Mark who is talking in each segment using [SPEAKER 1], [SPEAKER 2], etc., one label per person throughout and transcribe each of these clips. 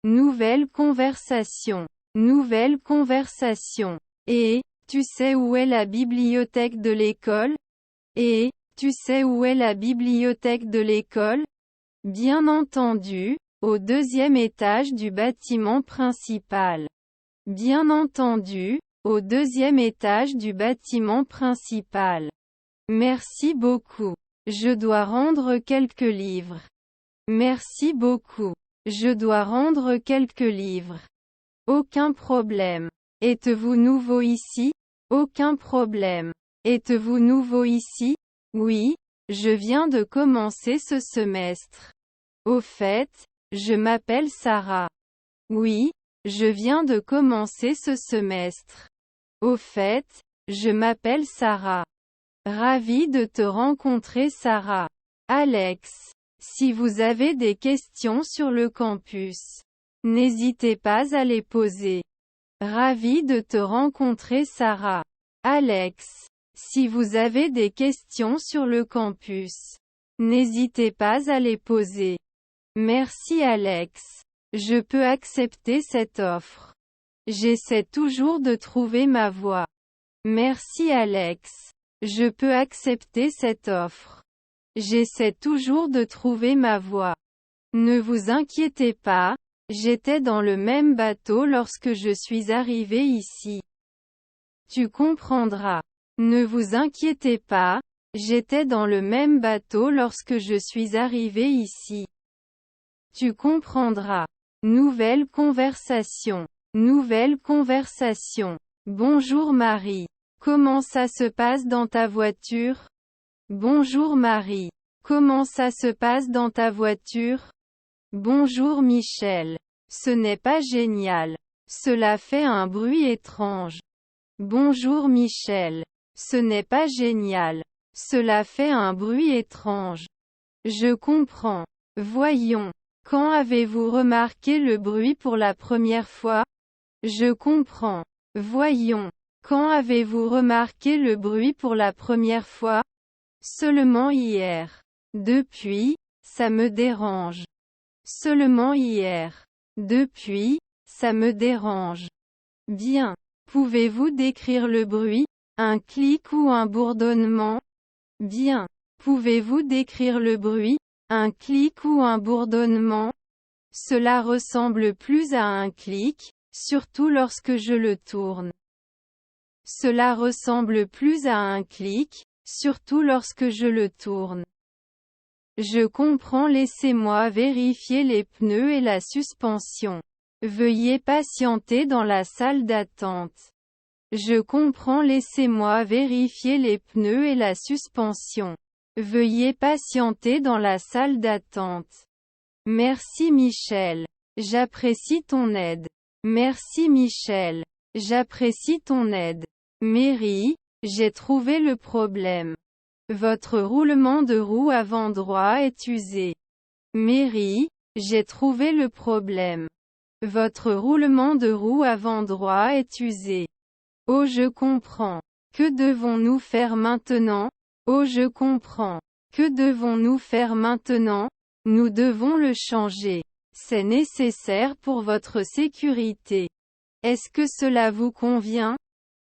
[SPEAKER 1] Nouvelle conversation. Nouvelle conversation. Et, tu sais où est la bibliothèque de l'école? Et, tu sais où est la bibliothèque de l'école? Bien entendu, au deuxième étage du bâtiment principal. Bien entendu, au deuxième étage du bâtiment principal. Merci beaucoup. Je dois rendre quelques livres. Merci beaucoup. Je dois rendre quelques livres. Aucun problème. Êtes-vous nouveau ici? Aucun problème. Êtes-vous nouveau ici? Oui, je viens de commencer ce semestre. Au fait, je m'appelle Sarah. Oui, je viens de commencer ce semestre. Au fait, je m'appelle Sarah. Ravi de te rencontrer Sarah. Alex. Si vous avez des questions sur le campus, n'hésitez pas à les poser. Ravi de te rencontrer Sarah. Alex. Si vous avez des questions sur le campus, n'hésitez pas à les poser. Merci Alex. Je peux accepter cette offre. J'essaie toujours de trouver ma voie. Merci Alex. Je peux accepter cette offre. J'essaie toujours de trouver ma voie. Ne vous inquiétez pas, j'étais dans le même bateau lorsque je suis arrivé ici. Tu comprendras. Ne vous inquiétez pas, j'étais dans le même bateau lorsque je suis arrivé ici. Tu comprendras. Nouvelle conversation. Nouvelle conversation. Bonjour Marie. Comment ça se passe dans ta voiture? Bonjour Marie. Comment ça se passe dans ta voiture? Bonjour Michel. Ce n'est pas génial. Cela fait un bruit étrange. Bonjour Michel. Ce n'est pas génial. Cela fait un bruit étrange. Je comprends. Voyons. Quand avez-vous remarqué le bruit pour la première fois? Je comprends. Voyons. Quand avez-vous remarqué le bruit pour la première fois? Seulement hier. Depuis, ça me dérange. Seulement hier. Depuis, ça me dérange. Bien. Pouvez-vous décrire le bruit? Un clic ou un bourdonnement? Bien. Pouvez-vous décrire le bruit? Un clic ou un bourdonnement? Cela ressemble plus à un clic, surtout lorsque je le tourne. Cela ressemble plus à un clic, surtout lorsque je le tourne. Je comprends. Laissez-moi vérifier les pneus et la suspension. Veuillez patienter dans la salle d'attente. Je comprends. Laissez-moi vérifier les pneus et la suspension. Veuillez patienter dans la salle d'attente. Merci Michel. J'apprécie ton aide. Merci Michel. J'apprécie ton aide. Mary, j'ai trouvé le problème. Votre roulement de roue avant droit est usé. Mary, j'ai trouvé le problème. Votre roulement de roue avant droit est usé. Oh, je comprends. Que devons-nous faire maintenant? Oh, je comprends. Que devons-nous faire maintenant? Nous devons le changer. C'est nécessaire pour votre sécurité. Est-ce que cela vous convient?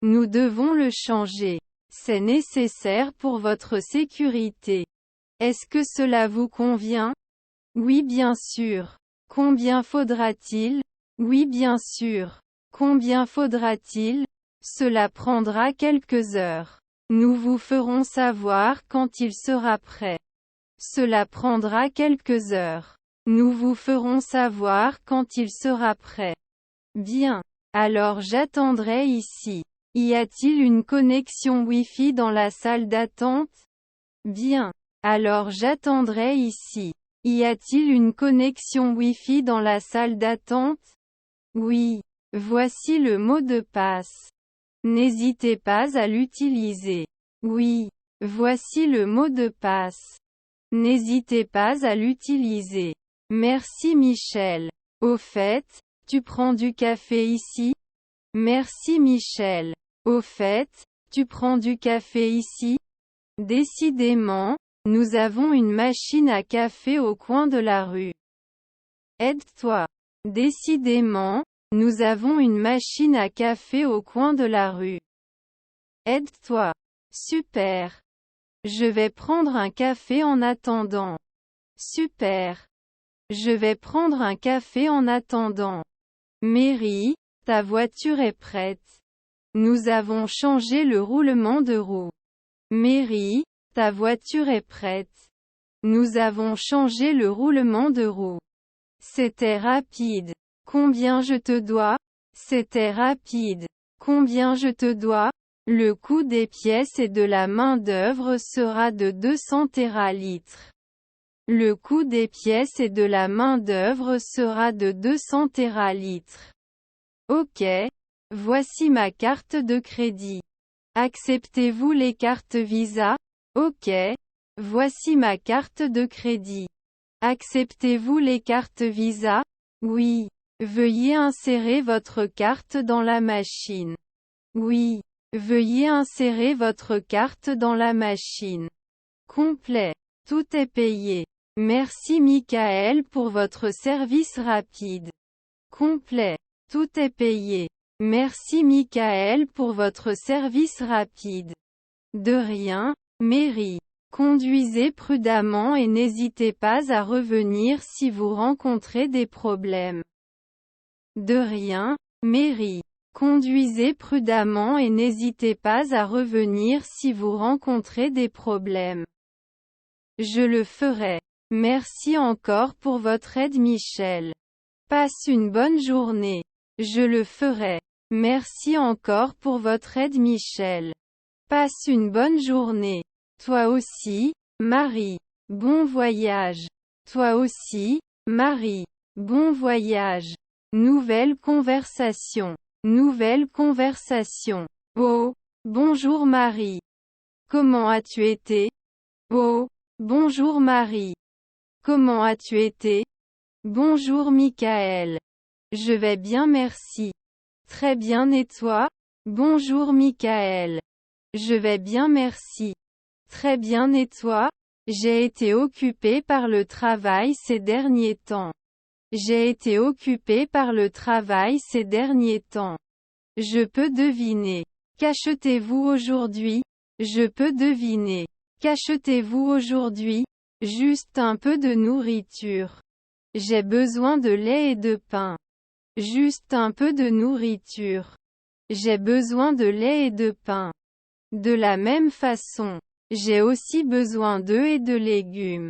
[SPEAKER 1] Nous devons le changer. C'est nécessaire pour votre sécurité. Est-ce que cela vous convient? Oui, bien sûr. Combien faudra-t-il? Oui, bien sûr. Combien faudra-t-il? Cela prendra quelques heures. Nous vous ferons savoir quand il sera prêt. Cela prendra quelques heures. Nous vous ferons savoir quand il sera prêt. Bien. Alors j'attendrai ici. Y a-t-il une connexion Wi-Fi dans la salle d'attente? Bien. Alors j'attendrai ici. Y a-t-il une connexion Wi-Fi dans la salle d'attente? Oui. Voici le mot de passe. N'hésitez pas à l'utiliser. Oui. Voici le mot de passe. N'hésitez pas à l'utiliser. Merci Michel. Au fait, tu prends du café ici? Merci Michel. Au fait, tu prends du café ici? Décidément, nous avons une machine à café au coin de la rue. Aide-toi. Décidément, nous avons une machine à café au coin de la rue. Aide-toi. Super. Je vais prendre un café en attendant. Super. Je vais prendre un café en attendant. Mary, ta voiture est prête. Nous avons changé le roulement de roue. Mary, ta voiture est prête. Nous avons changé le roulement de roue. C'était rapide. Combien je te dois? C'était rapide. Combien je te dois? Le coût des pièces et de la main-d'œuvre sera de 200 téralitres. Le coût des pièces et de la main-d'œuvre sera de 200 téralitres. Ok. Voici ma carte de crédit. Acceptez-vous les cartes Visa? Ok. Voici ma carte de crédit. Acceptez-vous les cartes Visa? Oui. Veuillez insérer votre carte dans la machine. Oui. Veuillez insérer votre carte dans la machine. Complet. Tout est payé. Merci Michael pour votre service rapide. Complet. Tout est payé. Merci Michael pour votre service rapide. De rien, Mary. Conduisez prudemment et n'hésitez pas à revenir si vous rencontrez des problèmes. De rien, Mary. Conduisez prudemment et n'hésitez pas à revenir si vous rencontrez des problèmes. Je le ferai. Merci encore pour votre aide Michel. Passe une bonne journée. Je le ferai. Merci encore pour votre aide Michel. Passe une bonne journée. Toi aussi, Marie. Bon voyage. Toi aussi, Marie. Bon voyage. Nouvelle conversation. Nouvelle conversation. Oh, bonjour Marie. Comment as-tu été? Oh, bonjour Marie. Comment as-tu été? Bonjour Michael. Je vais bien merci. Très bien et toi? Bonjour Michael. Je vais bien merci. Très bien et toi? J'ai été occupé par le travail ces derniers temps. J'ai été occupé par le travail ces derniers temps. Je peux deviner. Qu'achetez-vous aujourd'hui? Je peux deviner. Qu'achetez-vous aujourd'hui? Juste un peu de nourriture. J'ai besoin de lait et de pain. Juste un peu de nourriture. J'ai besoin de lait et de pain. De la même façon, j'ai aussi besoin d'œufs et de légumes.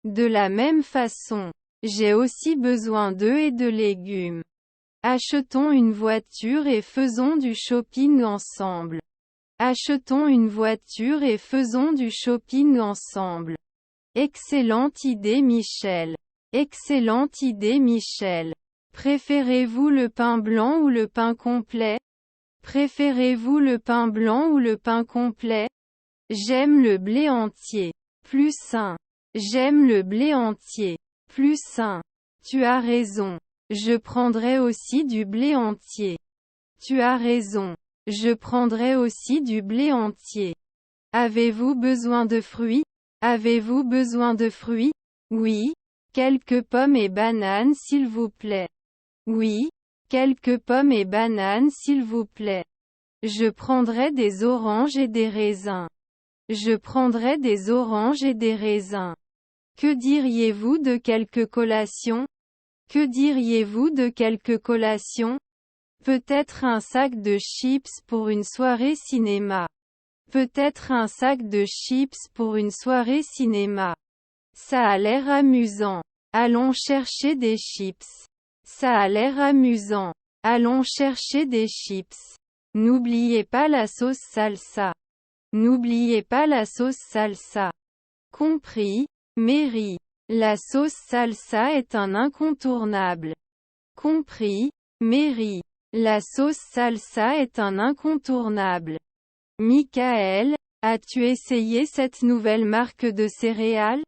[SPEAKER 1] De la même façon, j'ai aussi besoin d'œufs et de légumes. Achetons une voiture et faisons du shopping ensemble. Achetons une voiture et faisons du shopping ensemble. Excellente idée Michel. Excellente idée Michel. Préférez-vous le pain blanc ou le pain complet? Préférez-vous le pain blanc ou le pain complet? J'aime le blé entier. Plus sain. J'aime le blé entier. Plus sain. Tu as raison. Je prendrai aussi du blé entier. Tu as raison. Je prendrai aussi du blé entier. Avez-vous besoin de fruits? Avez-vous besoin de fruits? Oui. Quelques pommes et bananes s'il vous plaît. Oui. Quelques pommes et bananes s'il vous plaît. Je prendrai des oranges et des raisins. Je prendrai des oranges et des raisins. Que diriez-vous de quelques collations? Que diriez-vous de quelques collations? Peut-être un sac de chips pour une soirée cinéma. Peut-être un sac de chips pour une soirée cinéma. Ça a l'air amusant. Allons chercher des chips. Ça a l'air amusant. Allons chercher des chips. N'oubliez pas la sauce salsa. N'oubliez pas la sauce salsa. Compris, Mary. La sauce salsa est un incontournable. Compris, Mary. La sauce salsa est un incontournable. Michael, as-tu essayé cette nouvelle marque de céréales?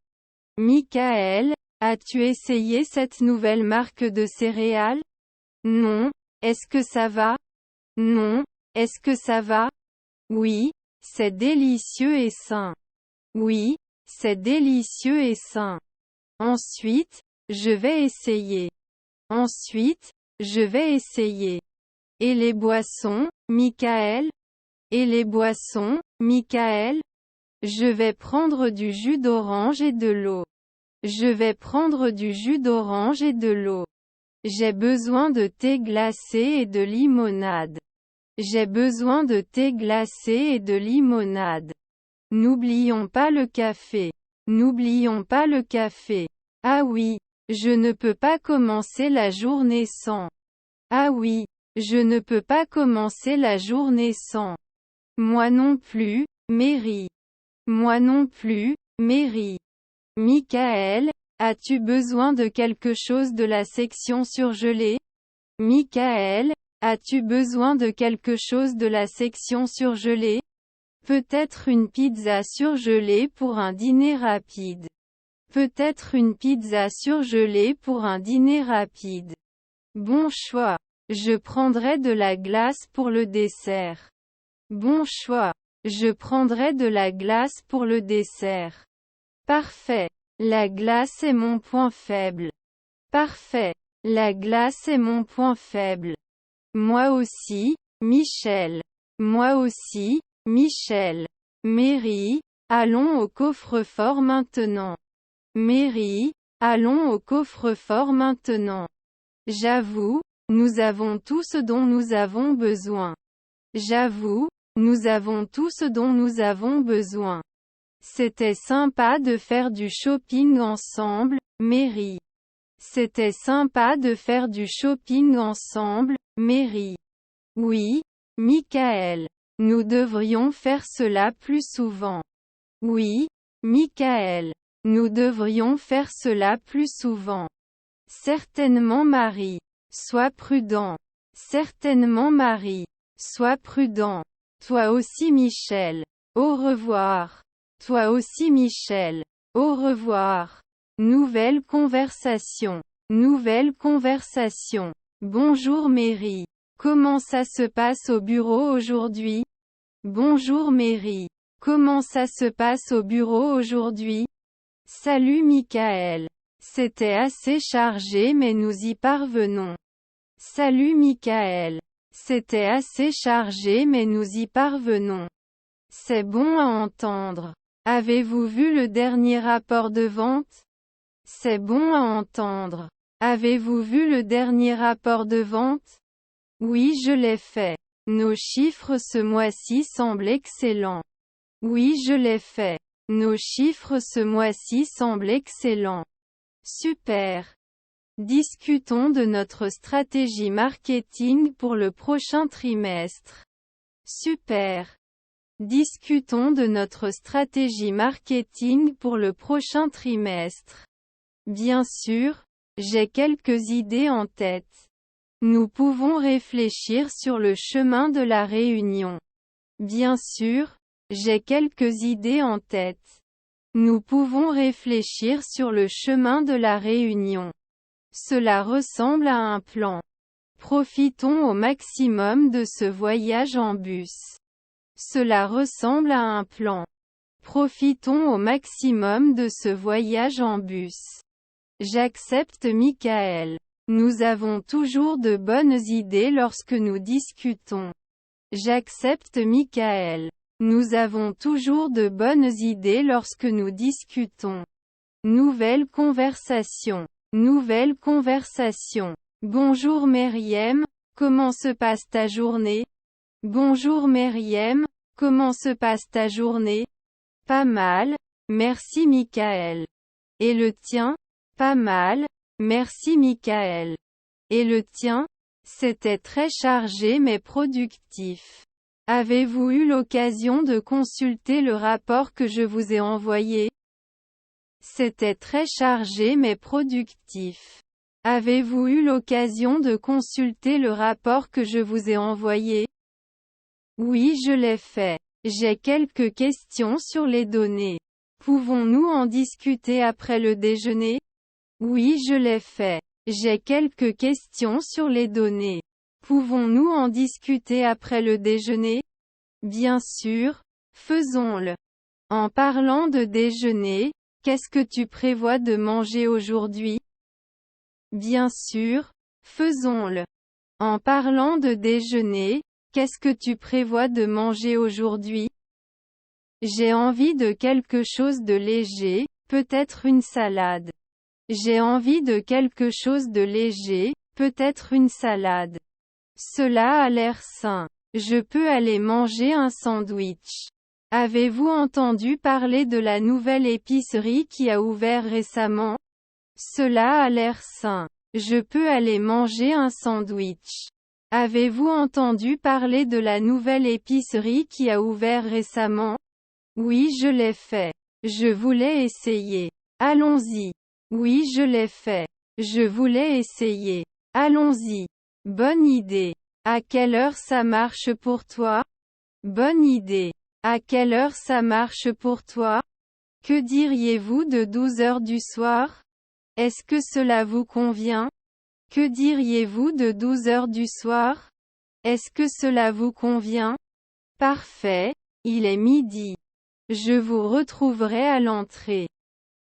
[SPEAKER 1] Michael, as-tu essayé cette nouvelle marque de céréales? Non. Est-ce que ça va? Non. Est-ce que ça va? Oui. C'est délicieux et sain. Oui. C'est délicieux et sain. Ensuite, je vais essayer. Ensuite, je vais essayer. Et les boissons, Michael? Et les boissons, Michael? Je vais prendre du jus d'orange et de l'eau. Je vais prendre du jus d'orange et de l'eau. J'ai besoin de thé glacé et de limonade. J'ai besoin de thé glacé et de limonade. N'oublions pas le café. N'oublions pas le café. Ah oui, je ne peux pas commencer la journée sans. Ah oui, je ne peux pas commencer la journée sans. Moi non plus, Mary. Moi non plus, Mary. Michael, as-tu besoin de quelque chose de la section surgelée? Michael, as-tu besoin de quelque chose de la section surgelée? Peut-être une pizza surgelée pour un dîner rapide. Peut-être une pizza surgelée pour un dîner rapide. Bon choix. Je prendrai de la glace pour le dessert. Bon choix. Je prendrai de la glace pour le dessert. Parfait. La glace est mon point faible. Parfait. La glace est mon point faible. Moi aussi, Michel. Moi aussi, Michel. Mary, allons au coffre-fort maintenant. Mary, allons au coffre-fort maintenant. J'avoue, nous avons tout ce dont nous avons besoin. J'avoue, nous avons tout ce dont nous avons besoin. C'était sympa de faire du shopping ensemble, Mary. C'était sympa de faire du shopping ensemble, Mary. Oui, Michael. Nous devrions faire cela plus souvent. Oui, Michael. Nous devrions faire cela plus souvent. Certainement Marie. Sois prudent. Certainement Marie. Sois prudent. Toi aussi Michel. Au revoir. Toi aussi Michel. Au revoir. Nouvelle conversation. Nouvelle conversation. Bonjour Mary. Comment ça se passe au bureau aujourd'hui? Bonjour Mary. Comment ça se passe au bureau aujourd'hui? Salut Michael. C'était assez chargé mais nous y parvenons. Salut Michael. C'était assez chargé mais nous y parvenons. C'est bon à entendre. Avez-vous vu le dernier rapport de vente? C'est bon à entendre. Avez-vous vu le dernier rapport de vente? Oui, je l'ai fait. Nos chiffres ce mois-ci semblent excellents. Oui, je l'ai fait. Nos chiffres ce mois-ci semblent excellents. Super. Discutons de notre stratégie marketing pour le prochain trimestre. Super. Discutons de notre stratégie marketing pour le prochain trimestre. Bien sûr, j'ai quelques idées en tête. Nous pouvons réfléchir sur le chemin de la réunion. Bien sûr, j'ai quelques idées en tête. Nous pouvons réfléchir sur le chemin de la réunion. Cela ressemble à un plan. Profitons au maximum de ce voyage en bus. Cela ressemble à un plan. Profitons au maximum de ce voyage en bus. J'accepte Michael. Nous avons toujours de bonnes idées lorsque nous discutons. J'accepte Michael. Nous avons toujours de bonnes idées lorsque nous discutons. Nouvelle conversation. Nouvelle conversation. Bonjour Meriem, comment se passe ta journée? Bonjour Meriem, comment se passe ta journée? Pas mal, merci Michael. Et le tien? Pas mal, merci Michael. Et le tien? C'était très chargé mais productif. Avez-vous eu l'occasion de consulter le rapport que je vous ai envoyé? C'était très chargé mais productif. Avez-vous eu l'occasion de consulter le rapport que je vous ai envoyé? Oui, je l'ai fait. J'ai quelques questions sur les données. Pouvons-nous en discuter après le déjeuner? Oui, je l'ai fait. J'ai quelques questions sur les données. Pouvons-nous en discuter après le déjeuner? Bien sûr, faisons-le. En parlant de déjeuner, qu'est-ce que tu prévois de manger aujourd'hui? Bien sûr, Faisons-le. En parlant de déjeuner, qu'est-ce que tu prévois de manger aujourd'hui? J'ai envie de quelque chose de léger, peut-être une salade. J'ai envie de quelque chose de léger, peut-être une salade. Cela a l'air sain. Je peux aller manger un sandwich. Avez-vous entendu parler de la nouvelle épicerie qui a ouvert récemment? Cela a l'air sain. Je peux aller manger un sandwich. Avez-vous entendu parler de la nouvelle épicerie qui a ouvert récemment? Oui, je l'ai fait. Je voulais essayer. Allons-y. Oui, je l'ai fait. Je voulais essayer. Allons-y. Bonne idée. À quelle heure ça marche pour toi? Bonne idée. À quelle heure ça marche pour toi? Que diriez-vous de 12 heures du soir? Est-ce que cela vous convient? Que diriez-vous de 12 heures du soir? Est-ce que cela vous convient? Parfait. Il est midi. Je vous retrouverai à l'entrée.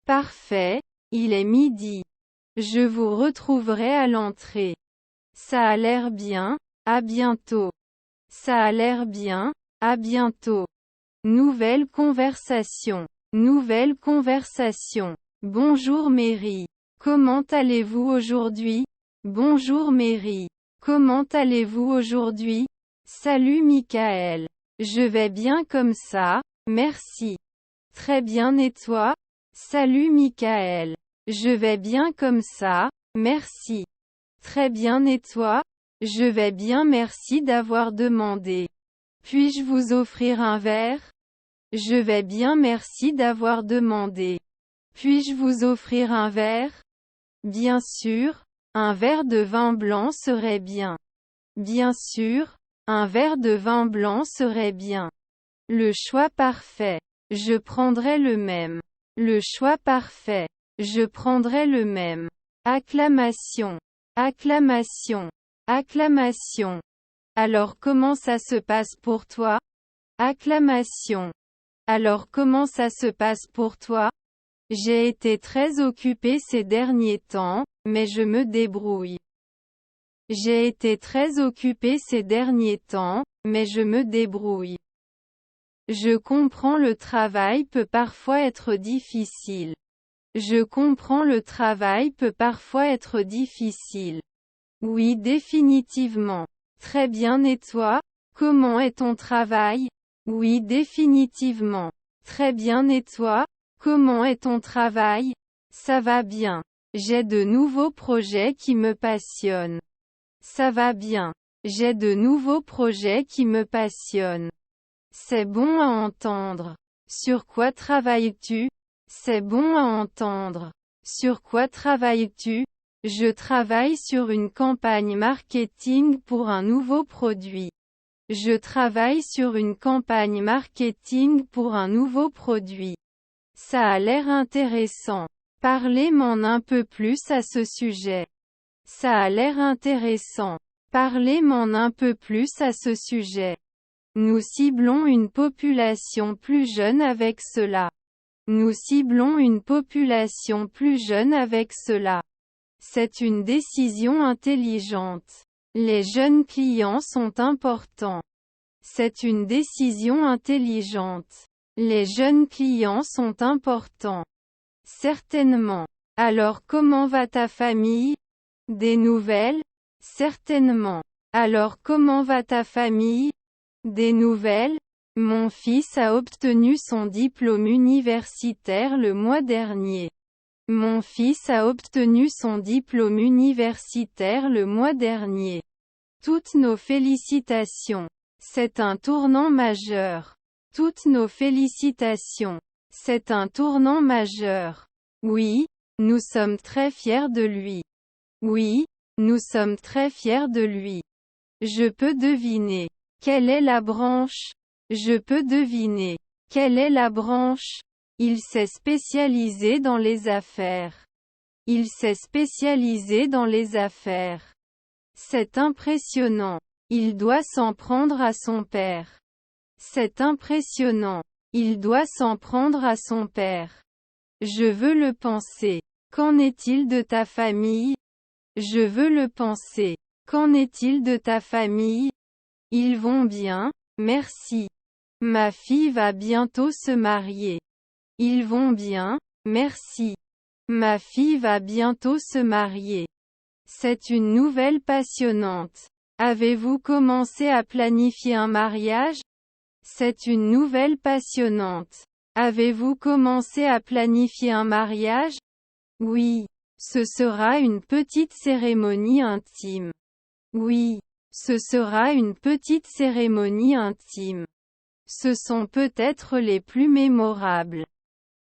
[SPEAKER 1] Parfait. Il est midi. Je vous retrouverai à l'entrée. Ça a l'air bien. À bientôt. Ça a l'air bien. À bientôt. Nouvelle conversation. Nouvelle conversation. Bonjour Mary. Comment allez-vous aujourd'hui? Bonjour Mary. Comment allez-vous aujourd'hui? Salut Michael. Je vais bien comme ça, merci. Très bien et toi? Salut Michael. Je vais bien comme ça, merci. Très bien et toi? Je vais bien, merci d'avoir demandé. Puis-je vous offrir un verre? Je vais bien, merci d'avoir demandé. Puis-je vous offrir un verre? Bien sûr, un verre de vin blanc serait bien. Bien sûr, un verre de vin blanc serait bien. Le choix parfait. Je prendrai le même. Le choix parfait. Je prendrai le même. Acclamation. Acclamation. Acclamation. Alors comment ça se passe pour toi? Acclamation. Alors comment ça se passe pour toi? J'ai été très occupée ces derniers temps, mais je me débrouille. J'ai été très occupée ces derniers temps, mais je me débrouille. Je comprends, le travail peut parfois être difficile. Je comprends, le travail peut parfois être difficile. Oui, définitivement. Très bien et toi? Comment est ton travail? Oui, définitivement. Très bien et toi? Comment est ton travail? Ça va bien. J'ai de nouveaux projets qui me passionnent. Ça va bien. J'ai de nouveaux projets qui me passionnent. C'est bon à entendre. Sur quoi travailles-tu? C'est bon à entendre. Sur quoi travailles-tu? Je travaille sur une campagne marketing pour un nouveau produit. Je travaille sur une campagne marketing pour un nouveau produit. Ça a l'air intéressant. Parlez-m'en un peu plus à ce sujet. Ça a l'air intéressant. Parlez-m'en un peu plus à ce sujet. Nous ciblons une population plus jeune avec cela. Nous ciblons une population plus jeune avec cela. C'est une décision intelligente. Les jeunes clients sont importants. C'est une décision intelligente. Les jeunes clients sont importants. Certainement. Alors comment va ta famille? Des nouvelles? Certainement. Alors comment va ta famille? Des nouvelles? Mon fils a obtenu son diplôme universitaire le mois dernier. Mon fils a obtenu son diplôme universitaire le mois dernier. Toutes nos félicitations. C'est un tournant majeur. Toutes nos félicitations. C'est un tournant majeur. Oui, nous sommes très fiers de lui. Oui, nous sommes très fiers de lui. Je peux deviner. Quelle est la branche? Je peux deviner. Quelle est la branche? Il s'est spécialisé dans les affaires. Il s'est spécialisé dans les affaires. C'est impressionnant. Il doit s'en prendre à son père. C'est impressionnant. Il doit s'en prendre à son père. Je veux le penser. Qu'en est-il de ta famille? Je veux le penser. Qu'en est-il de ta famille? Ils vont bien, merci. Ma fille va bientôt se marier. Ils vont bien, merci. Ma fille va bientôt se marier. C'est une nouvelle passionnante. Avez-vous commencé à planifier un mariage? C'est une nouvelle passionnante. Avez-vous commencé à planifier un mariage? Oui. Ce sera une petite cérémonie intime. Oui. Ce sera une petite cérémonie intime. Ce sont peut-être les plus mémorables.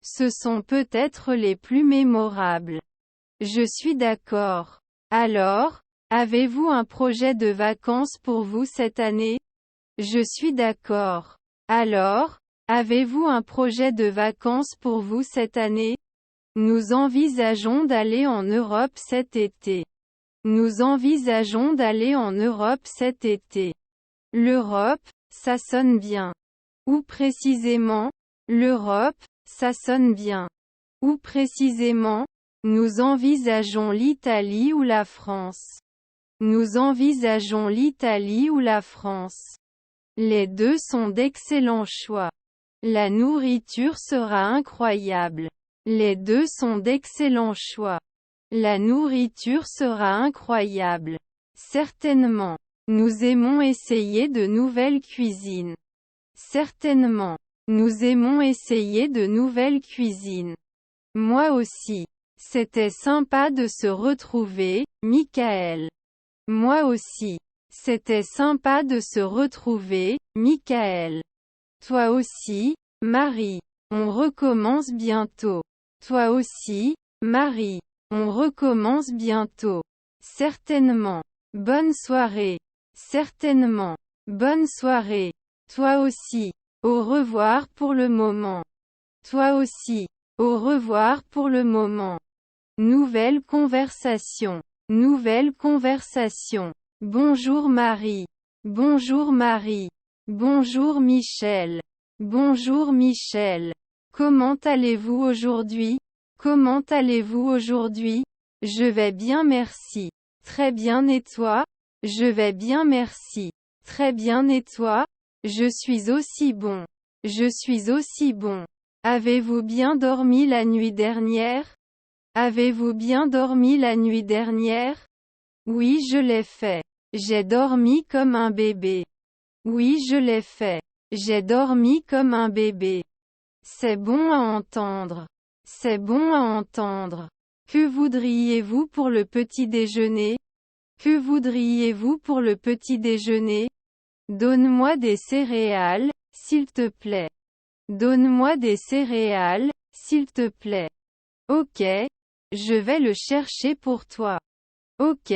[SPEAKER 1] Ce sont peut-être les plus mémorables. Je suis d'accord. Alors, avez-vous un projet de vacances pour vous cette année? Je suis d'accord. Alors, avez-vous un projet de vacances pour vous cette année? Nous envisageons d'aller en Europe cet été. Nous envisageons d'aller en Europe cet été. L'Europe, ça sonne bien. Où précisément? L'Europe, ça sonne bien. Où précisément? Nous envisageons l'Italie ou la France. Nous envisageons l'Italie ou la France. Les deux sont d'excellents choix. La nourriture sera incroyable. Les deux sont d'excellents choix. La nourriture sera incroyable. Certainement. Nous aimons essayer de nouvelles cuisines. Certainement. Nous aimons essayer de nouvelles cuisines. Moi aussi. C'était sympa de se retrouver, Michael. Moi aussi. C'était sympa de se retrouver, Michael. Toi aussi, Marie. On recommence bientôt. Toi aussi, Marie. On recommence bientôt. Certainement. Bonne soirée. Certainement. Bonne soirée. Toi aussi. Au revoir pour le moment. Toi aussi. Au revoir pour le moment. Nouvelle conversation. Nouvelle conversation. Bonjour Marie. Bonjour Marie. Bonjour Michel. Bonjour Michel. Comment allez-vous aujourd'hui? Comment allez-vous aujourd'hui? Je vais bien merci. Très bien et toi? Je vais bien merci. Très bien et toi? Je suis aussi bon. Je suis aussi bon. Avez-vous bien dormi la nuit dernière? Avez-vous bien dormi la nuit dernière? Oui, je l'ai fait. J'ai dormi comme un bébé. Oui, je l'ai fait. J'ai dormi comme un bébé. C'est bon à entendre. C'est bon à entendre. Que voudriez-vous pour le petit déjeuner? Que voudriez-vous pour le petit déjeuner? Donne-moi des céréales, s'il te plaît. Donne-moi des céréales, s'il te plaît. Ok. Je vais le chercher pour toi. Ok.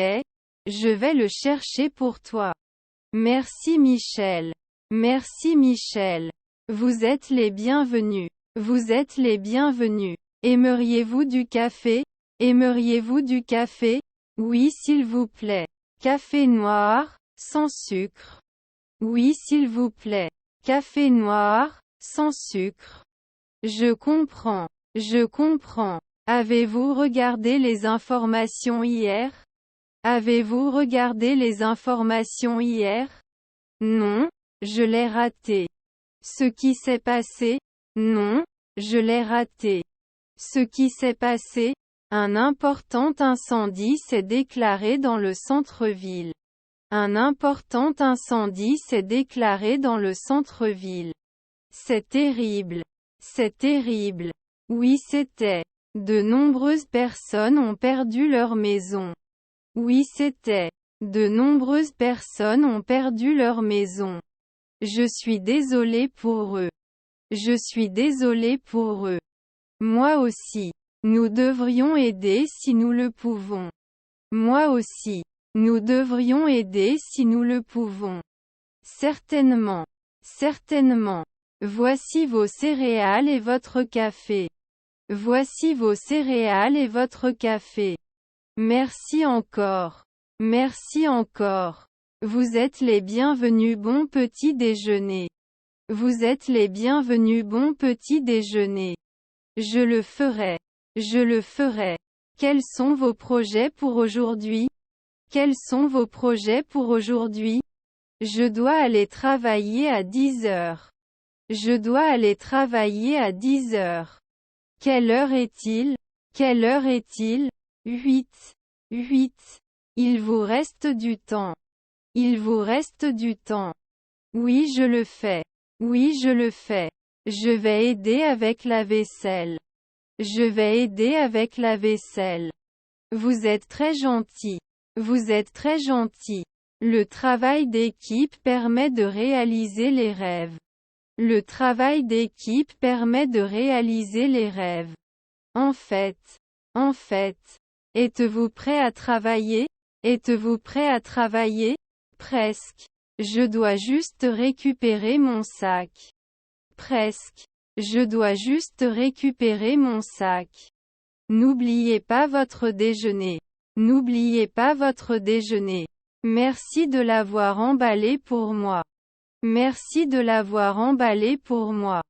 [SPEAKER 1] Je vais le chercher pour toi. Merci Michel. Merci Michel. Vous êtes les bienvenus. Vous êtes les bienvenus. Aimeriez-vous du café? Aimeriez-vous du café? Oui s'il vous plaît. Café noir, sans sucre. Oui s'il vous plaît. Café noir, sans sucre. Je comprends. Je comprends. Avez-vous regardé les informations hier? Avez-vous regardé les informations hier? Non, je l'ai raté. Ce qui s'est passé? Non, je l'ai raté. Ce qui s'est passé? Un important incendie s'est déclaré dans le centre-ville. Un important incendie s'est déclaré dans le centre-ville. C'est terrible. C'est terrible. Oui, c'était. De nombreuses personnes ont perdu leur maison. Oui, c'était. De nombreuses personnes ont perdu leur maison. Je suis désolé pour eux. Je suis désolé pour eux. Moi aussi. Nous devrions aider si nous le pouvons. Moi aussi. Nous devrions aider si nous le pouvons. Certainement. Certainement. Voici vos céréales et votre café. Voici vos céréales et votre café. Merci encore. Merci encore. Vous êtes les bienvenus, bon petit déjeuner. Vous êtes les bienvenus, bon petit déjeuner. Je le ferai. Je le ferai. Quels sont vos projets pour aujourd'hui? Quels sont vos projets pour aujourd'hui? Je dois aller travailler à 10 heures. Je dois aller travailler à 10 heures. Quelle heure est-il? Quelle heure est-il? 8. 8. Il vous reste du temps. Il vous reste du temps. Oui, je le fais. Oui, je le fais. Je vais aider avec la vaisselle. Je vais aider avec la vaisselle. Vous êtes très gentil. Vous êtes très gentil. Le travail d'équipe permet de réaliser les rêves. Le travail d'équipe permet de réaliser les rêves. En fait. Êtes-vous prêt à travailler? Êtes-vous prêt à travailler? Presque. Je dois juste récupérer mon sac. Presque. Je dois juste récupérer mon sac. N'oubliez pas votre déjeuner. N'oubliez pas votre déjeuner. Merci de l'avoir emballé pour moi. Merci de l'avoir emballé pour moi.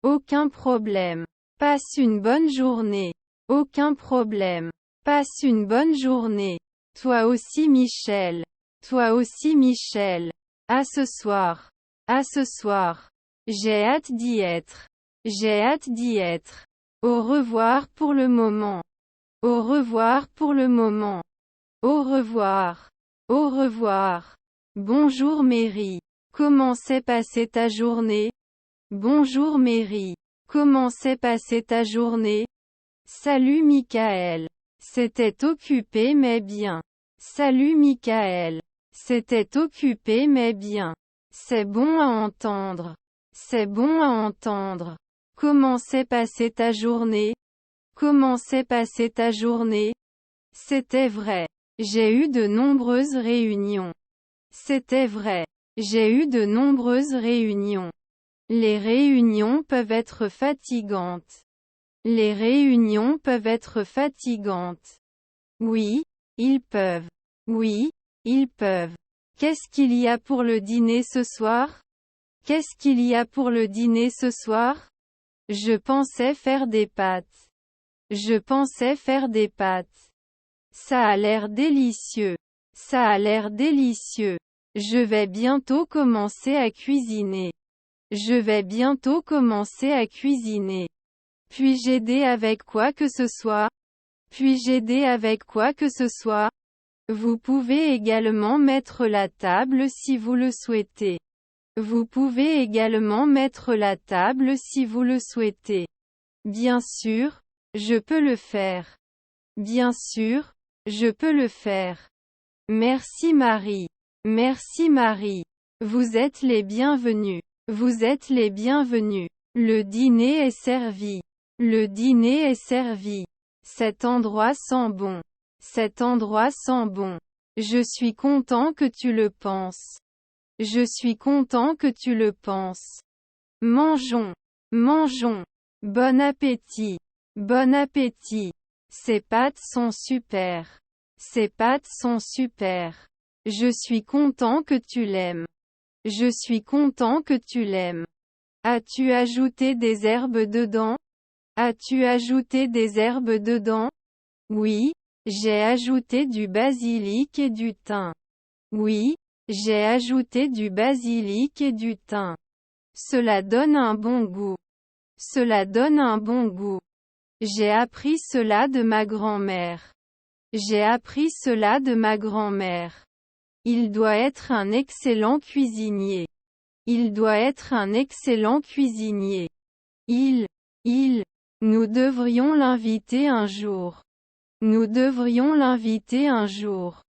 [SPEAKER 1] Aucun problème. Passe une bonne journée. Aucun problème. Passe une bonne journée. Toi aussi Michel. Toi aussi Michel. À ce soir. À ce soir. J'ai hâte d'y être. J'ai hâte d'y être. Au revoir pour le moment. Au revoir pour le moment. Au revoir. Au revoir. Bonjour Mary. Comment s'est passée ta journée? Bonjour Mary. Comment s'est passée ta journée? Salut Michael. C'était occupé mais bien. Salut Michael. C'était occupé mais bien. C'est bon à entendre. C'est bon à entendre. Comment s'est passée ta journée? Comment s'est passée ta journée? C'était vrai. J'ai eu de nombreuses réunions. C'était vrai. J'ai eu de nombreuses réunions. Les réunions peuvent être fatigantes. Les réunions peuvent être fatigantes. Oui, ils peuvent. Oui, ils peuvent. Qu'est-ce qu'il y a pour le dîner ce soir? Qu'est-ce qu'il y a pour le dîner ce soir? Je pensais faire des pâtes. Je pensais faire des pâtes. Ça a l'air délicieux. Ça a l'air délicieux. Je vais bientôt commencer à cuisiner. Je vais bientôt commencer à cuisiner. Puis-je aider avec quoi que ce soit? Puis-je aider avec quoi que ce soit? Vous pouvez également mettre la table si vous le souhaitez. Vous pouvez également mettre la table si vous le souhaitez. Bien sûr, je peux le faire. Bien sûr, je peux le faire. Merci Marie. Merci Marie. Vous êtes les bienvenus. Vous êtes les bienvenus. Le dîner est servi. Le dîner est servi. Cet endroit sent bon. Cet endroit sent bon. Je suis content que tu le penses. Je suis content que tu le penses. Mangeons. Mangeons. Bon appétit. Bon appétit. Ces pâtes sont super. Ces pâtes sont super. Je suis content que tu l'aimes. Je suis content que tu l'aimes. As-tu ajouté des herbes dedans? As-tu ajouté des herbes dedans? Oui, j'ai ajouté du basilic et du thym. Oui, j'ai ajouté du basilic et du thym. Cela donne un bon goût. Cela donne un bon goût. J'ai appris cela de ma grand-mère. J'ai appris cela de ma grand-mère. Il doit être un excellent cuisinier. Il doit être un excellent cuisinier. Nous devrions l'inviter un jour. Nous devrions l'inviter un jour.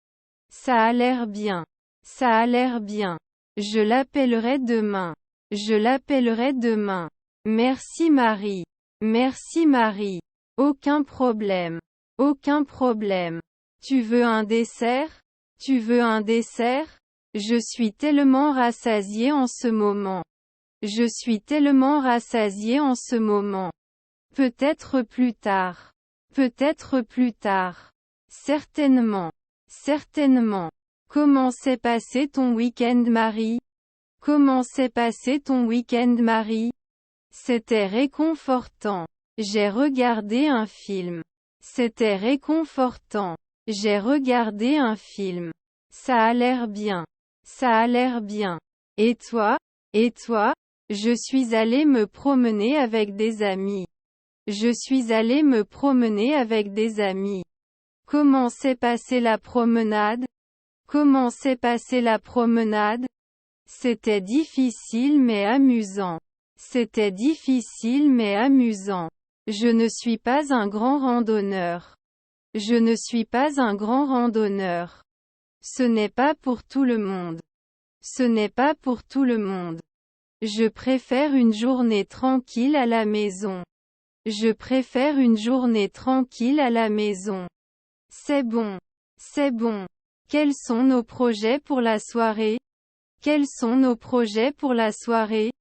[SPEAKER 1] Ça a l'air bien. Ça a l'air bien. Je l'appellerai demain. Je l'appellerai demain. Merci Marie. Merci Marie. Aucun problème. Aucun problème. Tu veux un dessert? Tu veux un dessert? Je suis tellement rassasié en ce moment. Je suis tellement rassasié en ce moment. Peut-être plus tard. Peut-être plus tard. Certainement. Certainement. Comment s'est passé ton week-end Marie? Comment s'est passé ton week-end Marie? C'était réconfortant. J'ai regardé un film. C'était réconfortant. J'ai regardé un film. Ça a l'air bien. Ça a l'air bien. Et toi? Et toi? Je suis allé me promener avec des amis. Je suis allé me promener avec des amis. Comment s'est passée la promenade? Comment s'est passée la promenade? C'était difficile mais amusant. C'était difficile mais amusant. Je ne suis pas un grand randonneur. Je ne suis pas un grand randonneur. Ce n'est pas pour tout le monde. Ce n'est pas pour tout le monde. Je préfère une journée tranquille à la maison. Je préfère une journée tranquille à la maison. C'est bon. C'est bon. Quels sont nos projets pour la soirée? Quels sont nos projets pour la soirée?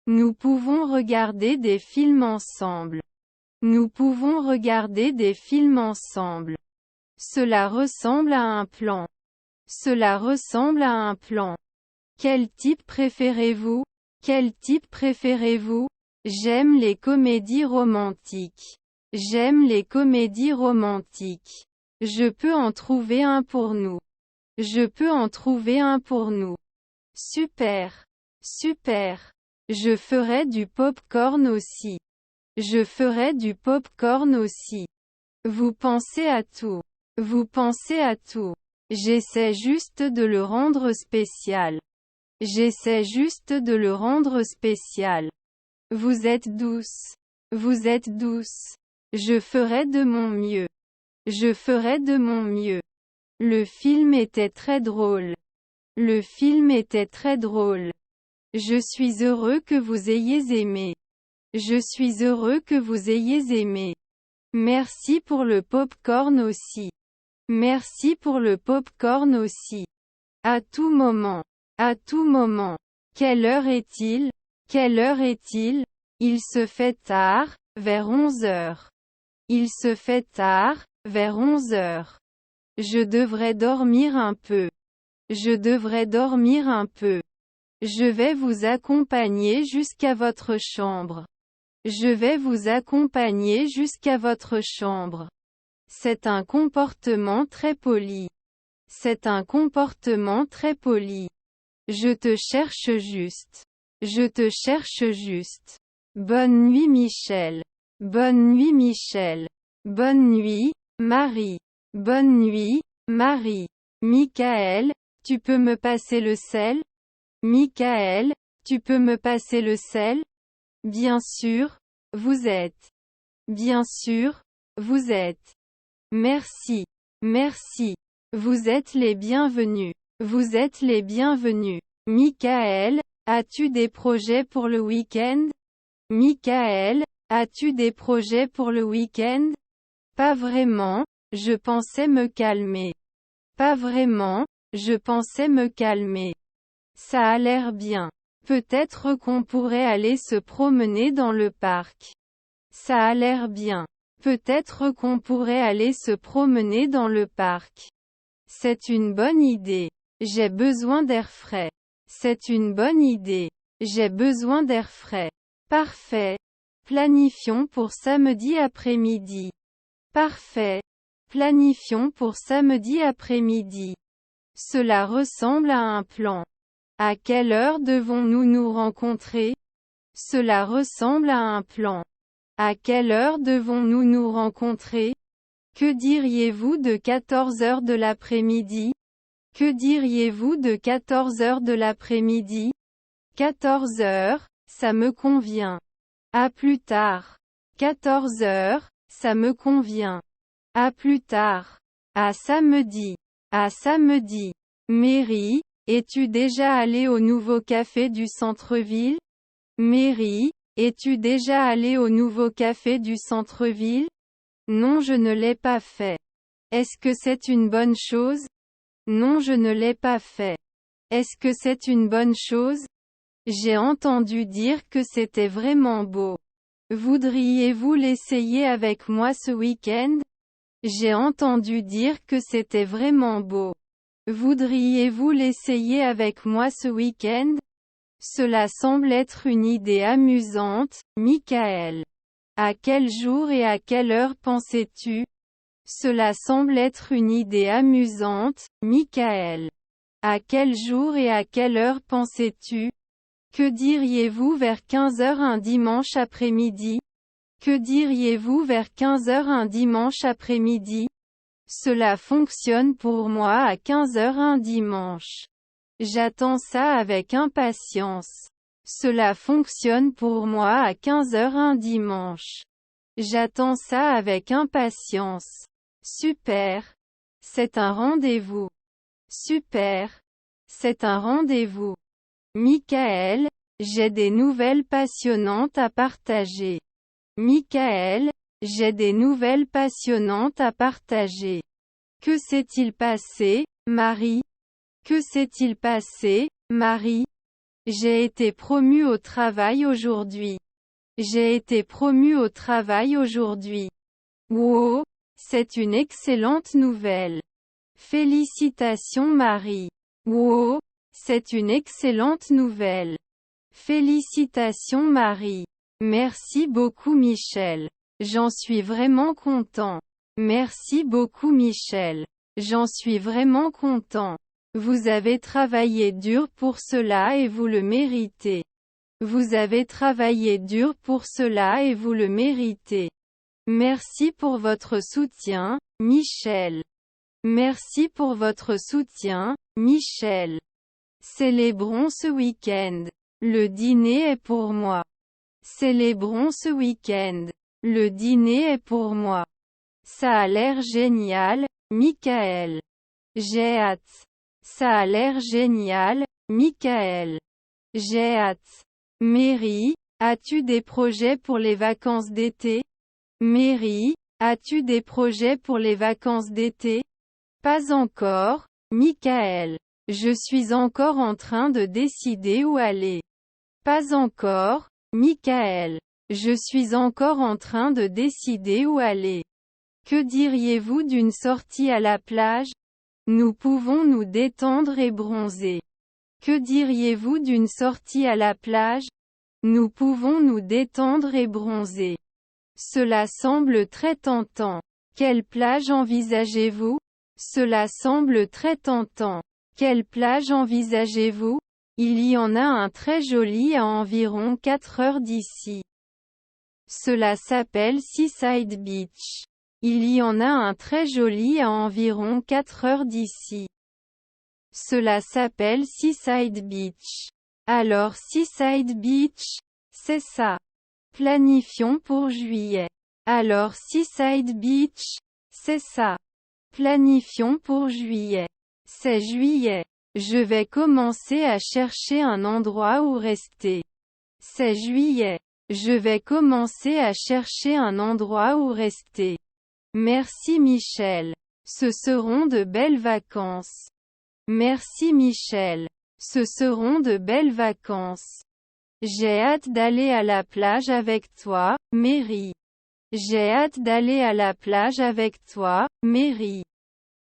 [SPEAKER 1] Nous pouvons regarder des films ensemble. Nous pouvons regarder des films ensemble. Cela ressemble à un plan. Cela ressemble à un plan. Quel type préférez-vous? Quel type préférez-vous? J'aime les comédies romantiques. J'aime les comédies romantiques. Je peux en trouver un pour nous. Je peux en trouver un pour nous. Super. Super. Je ferai du pop-corn aussi. Je ferai du pop-corn aussi. Vous pensez à tout. Vous pensez à tout. J'essaie juste de le rendre spécial. J'essaie juste de le rendre spécial. Vous êtes douce. Vous êtes douce. Je ferai de mon mieux. Je ferai de mon mieux. Le film était très drôle. Le film était très drôle. Je suis heureux que vous ayez aimé. Je suis heureux que vous ayez aimé. Merci pour le pop-corn aussi. Merci pour le pop-corn aussi. À tout moment. À tout moment. Quelle heure est-il? Quelle heure est-il? Il se fait tard, vers 11 heures. Il se fait tard, vers 11 heures. Je devrais dormir un peu. Je devrais dormir un peu. Je vais vous accompagner jusqu'à votre chambre. Je vais vous accompagner jusqu'à votre chambre. C'est un comportement très poli. C'est un comportement très poli. Je te cherche juste. Je te cherche juste. Bonne nuit Michel. Bonne nuit Michel. Bonne nuit, Marie. Bonne nuit, Marie. Michael, tu peux me passer le sel? Michael, tu peux me passer le sel? Bien sûr, vous êtes. Bien sûr, vous êtes. Merci. Merci. Vous êtes les bienvenus. Vous êtes les bienvenus. Michael, as-tu des projets pour le week-end? Michael, as-tu des projets pour le week-end? Pas vraiment, je pensais me calmer. Pas vraiment, je pensais me calmer. Ça a l'air bien. Peut-être qu'on pourrait aller se promener dans le parc. Ça a l'air bien. Peut-être qu'on pourrait aller se promener dans le parc. C'est une bonne idée. J'ai besoin d'air frais. C'est une bonne idée. J'ai besoin d'air frais. Parfait. Planifions pour samedi après-midi. Parfait. Planifions pour samedi après-midi. Cela ressemble à un plan. À quelle heure devons-nous nous rencontrer? Cela ressemble à un plan. À quelle heure devons-nous nous rencontrer? Que diriez-vous de 14 heures de l'après-midi? Que diriez-vous de 14 heures de l'après-midi? 14 heures, ça me convient. À plus tard. 14 heures, ça me convient. À plus tard. À samedi. À samedi. Mary, es-tu déjà allée au nouveau café du centre-ville? Mary, es-tu déjà allée au nouveau café du centre-ville? Non, je ne l'ai pas fait. Est-ce que c'est une bonne chose? Non, je ne l'ai pas fait. Est-ce que c'est une bonne chose? J'ai entendu dire que c'était vraiment beau. Voudriez-vous l'essayer avec moi ce week-end? J'ai entendu dire que c'était vraiment beau. Voudriez-vous l'essayer avec moi ce week-end? Cela semble être une idée amusante, Michael. À quel jour et à quelle heure pensais-tu? Cela semble être une idée amusante, Michael. À quel jour et à quelle heure pensais-tu? Que diriez-vous vers 15 heures un dimanche après-midi? Que diriez-vous vers 15 heures un dimanche après-midi? Cela fonctionne pour moi à 15 heures un dimanche. J'attends ça avec impatience. Cela fonctionne pour moi à 15 heures un dimanche. J'attends ça avec impatience. Super. C'est un rendez-vous. Super. C'est un rendez-vous. Michael, j'ai des nouvelles passionnantes à partager. Michael, j'ai des nouvelles passionnantes à partager. Que s'est-il passé, Marie? Que s'est-il passé, Marie? J'ai été promue au travail aujourd'hui. J'ai été promue au travail aujourd'hui. Wow, c'est une excellente nouvelle. Félicitations Marie. Wow, c'est une excellente nouvelle. Félicitations Marie. Merci beaucoup Michel. J'en suis vraiment content. Merci beaucoup Michel. J'en suis vraiment content. Vous avez travaillé dur pour cela et vous le méritez. Vous avez travaillé dur pour cela et vous le méritez. Merci pour votre soutien, Michel. Merci pour votre soutien, Michel. Célébrons ce week-end. Le dîner est pour moi. Célébrons ce week-end. Le dîner est pour moi. Ça a l'air génial, Michael. J'ai hâte. Ça a l'air génial, Michael. J'ai hâte. Mary, as-tu des projets pour les vacances d'été? Mary, as-tu des projets pour les vacances d'été? Pas encore, Michael. Je suis encore en train de décider où aller. Pas encore, Michael. Je suis encore en train de décider où aller. Que diriez-vous d'une sortie à la plage? Nous pouvons nous détendre et bronzer. Que diriez-vous d'une sortie à la plage? Nous pouvons nous détendre et bronzer. Cela semble très tentant. Quelle plage envisagez-vous? Cela semble très tentant. Quelle plage envisagez-vous? Il y en a un très joli à environ 4 heures d'ici. Cela s'appelle Seaside Beach. Il y en a un très joli à environ 4 heures d'ici. Cela s'appelle Seaside Beach. Alors Seaside Beach, c'est ça. Planifions pour juillet. Alors Seaside Beach, c'est ça. Planifions pour juillet. C'est juillet. Je vais commencer à chercher un endroit où rester. C'est juillet. Je vais commencer à chercher un endroit où rester. Merci Michel. Ce seront de belles vacances. Merci Michel. Ce seront de belles vacances. J'ai hâte d'aller à la plage avec toi, Mary. J'ai hâte d'aller à la plage avec toi, Mary.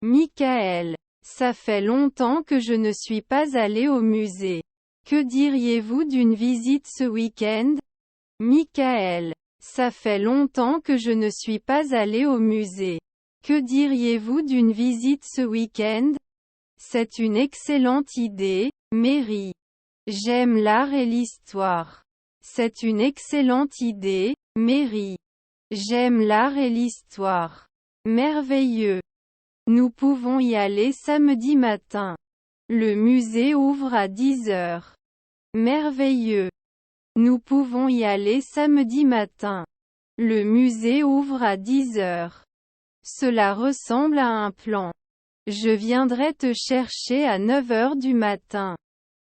[SPEAKER 1] Michael. Ça fait longtemps que je ne suis pas allé au musée. Que diriez-vous d'une visite ce week-end? Michael. Ça fait longtemps que je ne suis pas allé au musée. Que diriez-vous d'une visite ce week-end? C'est une excellente idée, Mary. J'aime l'art et l'histoire. C'est une excellente idée, Mary. J'aime l'art et l'histoire. Merveilleux. Nous pouvons y aller samedi matin. Le musée ouvre à 10 heures. Merveilleux. Nous pouvons y aller samedi matin. Le musée ouvre à 10 heures. Cela ressemble à un plan. Je viendrai te chercher à 9 heures du matin.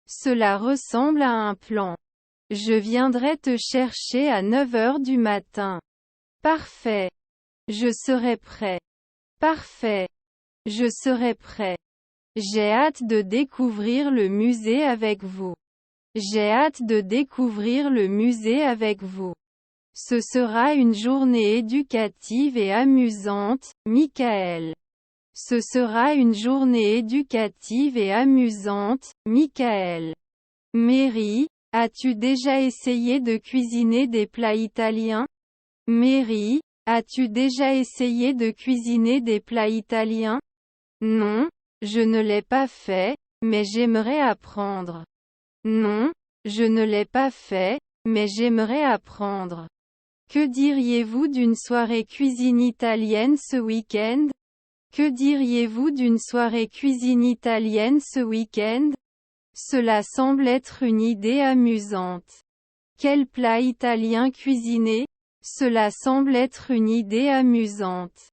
[SPEAKER 1] Cela ressemble à un plan. Je viendrai te chercher à 9 heures du matin. Parfait. Je serai prêt. Parfait. Je serai prêt. J'ai hâte de découvrir le musée avec vous. J'ai hâte de découvrir le musée avec vous. Ce sera une journée éducative et amusante, Michael. Ce sera une journée éducative et amusante, Michael. Mary, as-tu déjà essayé de cuisiner des plats italiens? Mary, As-tu déjà essayé de cuisiner des plats italiens? Non, je ne l'ai pas fait, mais j'aimerais apprendre. Non, je ne l'ai pas fait, mais j'aimerais apprendre. Que diriez-vous d'une soirée cuisine italienne ce week-end? Que diriez-vous d'une soirée cuisine italienne ce week-end? Cela semble être une idée amusante. Quel plat italien cuisiner? Cela semble être une idée amusante.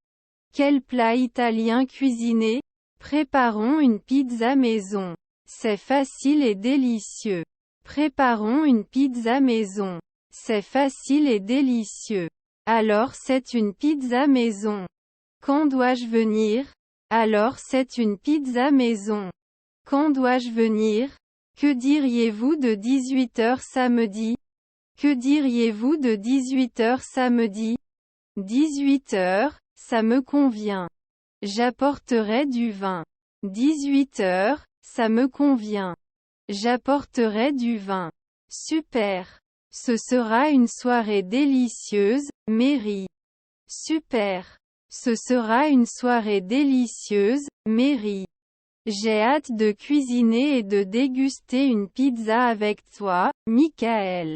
[SPEAKER 1] Quel plat italien cuisiner? Préparons une pizza maison. C'est facile et délicieux. Préparons une pizza maison. C'est facile et délicieux. Alors c'est une pizza maison. Quand dois-je venir? Alors c'est une pizza maison. Quand dois-je venir? Que diriez-vous de 18h samedi? Que diriez-vous de 18h samedi? 18h, ça me convient. J'apporterai du vin. 18h, ça me convient. J'apporterai du vin. Super. Ce sera une soirée délicieuse, Mary. Super. Ce sera une soirée délicieuse, Mary. J'ai hâte de cuisiner et de déguster une pizza avec toi, Michael.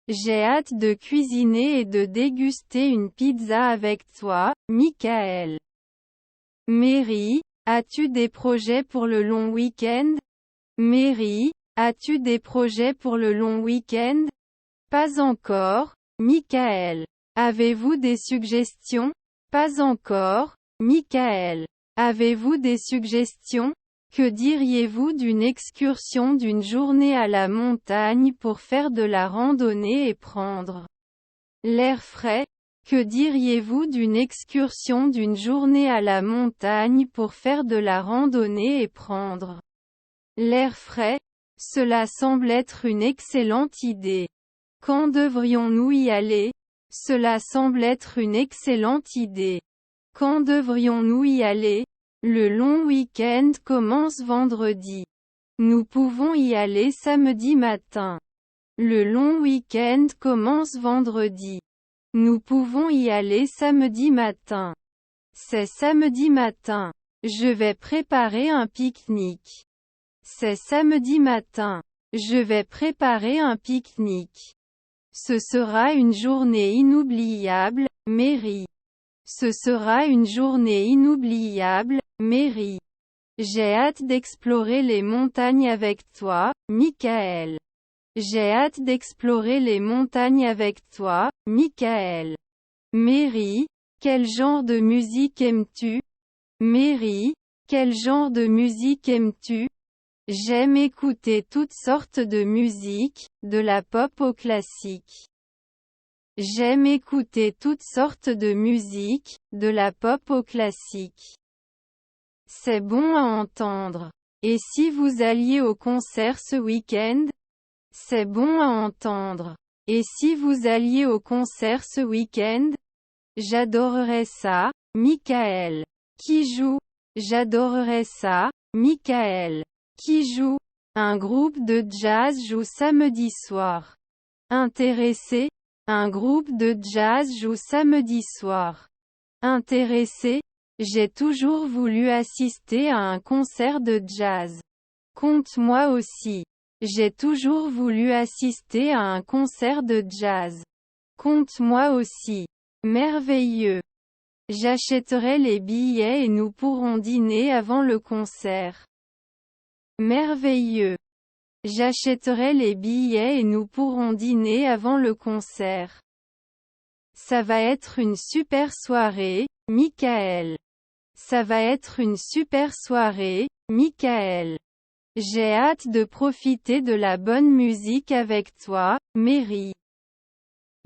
[SPEAKER 1] J'ai hâte de cuisiner et de déguster une pizza avec toi, Michael. Mary, as-tu des projets pour le long week-end? Mary, as-tu des projets pour le long week-end? Pas encore, Michael. Avez-vous des suggestions? Pas encore, Michael. Avez-vous des suggestions? Que diriez-vous d'une excursion d'une journée à la montagne pour faire de la randonnée et prendre l'air frais? Que diriez-vous d'une excursion d'une journée à la montagne pour faire de la randonnée et prendre l'air frais? Cela semble être une excellente idée. Quand devrions-nous y aller? Cela semble être une excellente idée. Quand devrions-nous y aller? Le long week-end commence vendredi. Nous pouvons y aller samedi matin. Le long week-end commence vendredi. Nous pouvons y aller samedi matin. C'est samedi matin. Je vais préparer un pique-nique. C'est samedi matin. Je vais préparer un pique-nique. Ce sera une journée inoubliable, Mary. Ce sera une journée inoubliable, Mary. J'ai hâte d'explorer les montagnes avec toi, Michael. J'ai hâte d'explorer les montagnes avec toi, Michael. Mary, quel genre de musique aimes-tu? Mary, quel genre de musique aimes-tu? J'aime écouter toutes sortes de musique, de la pop au classique. J'aime écouter toutes sortes de musique, de la pop au classique. C'est bon à entendre. Et si vous alliez au concert ce week-end? C'est bon à entendre. Et si vous alliez au concert ce week-end? J'adorerais ça, Michael. Qui joue? J'adorerais ça, Michael. Qui joue? Un groupe de jazz joue samedi soir. Intéressé? Un groupe de jazz joue samedi soir. Intéressé? J'ai toujours voulu assister à un concert de jazz. Compte-moi aussi. J'ai toujours voulu assister à un concert de jazz. Compte-moi aussi. Merveilleux. J'achèterai les billets et nous pourrons dîner avant le concert. Merveilleux. J'achèterai les billets et nous pourrons dîner avant le concert. Ça va être une super soirée, Michael. Ça va être une super soirée, Michael. J'ai hâte de profiter de la bonne musique avec toi, Mary.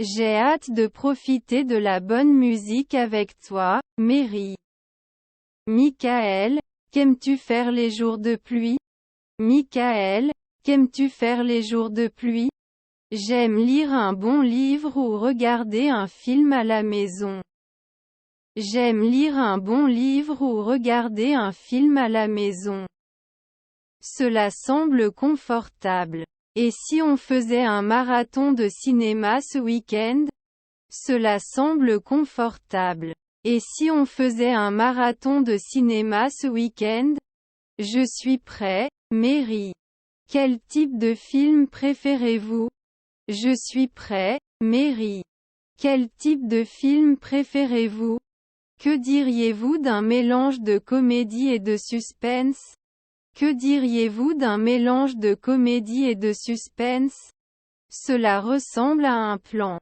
[SPEAKER 1] J'ai hâte de profiter de la bonne musique avec toi, Mary. Michael, qu'aimes-tu faire les jours de pluie? Michael, qu'aimes-tu faire les jours de pluie? J'aime lire un bon livre ou regarder un film à la maison. J'aime lire un bon livre ou regarder un film à la maison. Cela semble confortable. Et si on faisait un marathon de cinéma ce week-end? Cela semble confortable. Et si on faisait un marathon de cinéma ce week-end? Je suis prêt, Mary. Quel type de film préférez-vous? Je suis prêt, Mary. Quel type de film préférez-vous? Que diriez-vous d'un mélange de comédie et de suspense? Que diriez-vous d'un mélange de comédie et de suspense? Cela ressemble à un plan.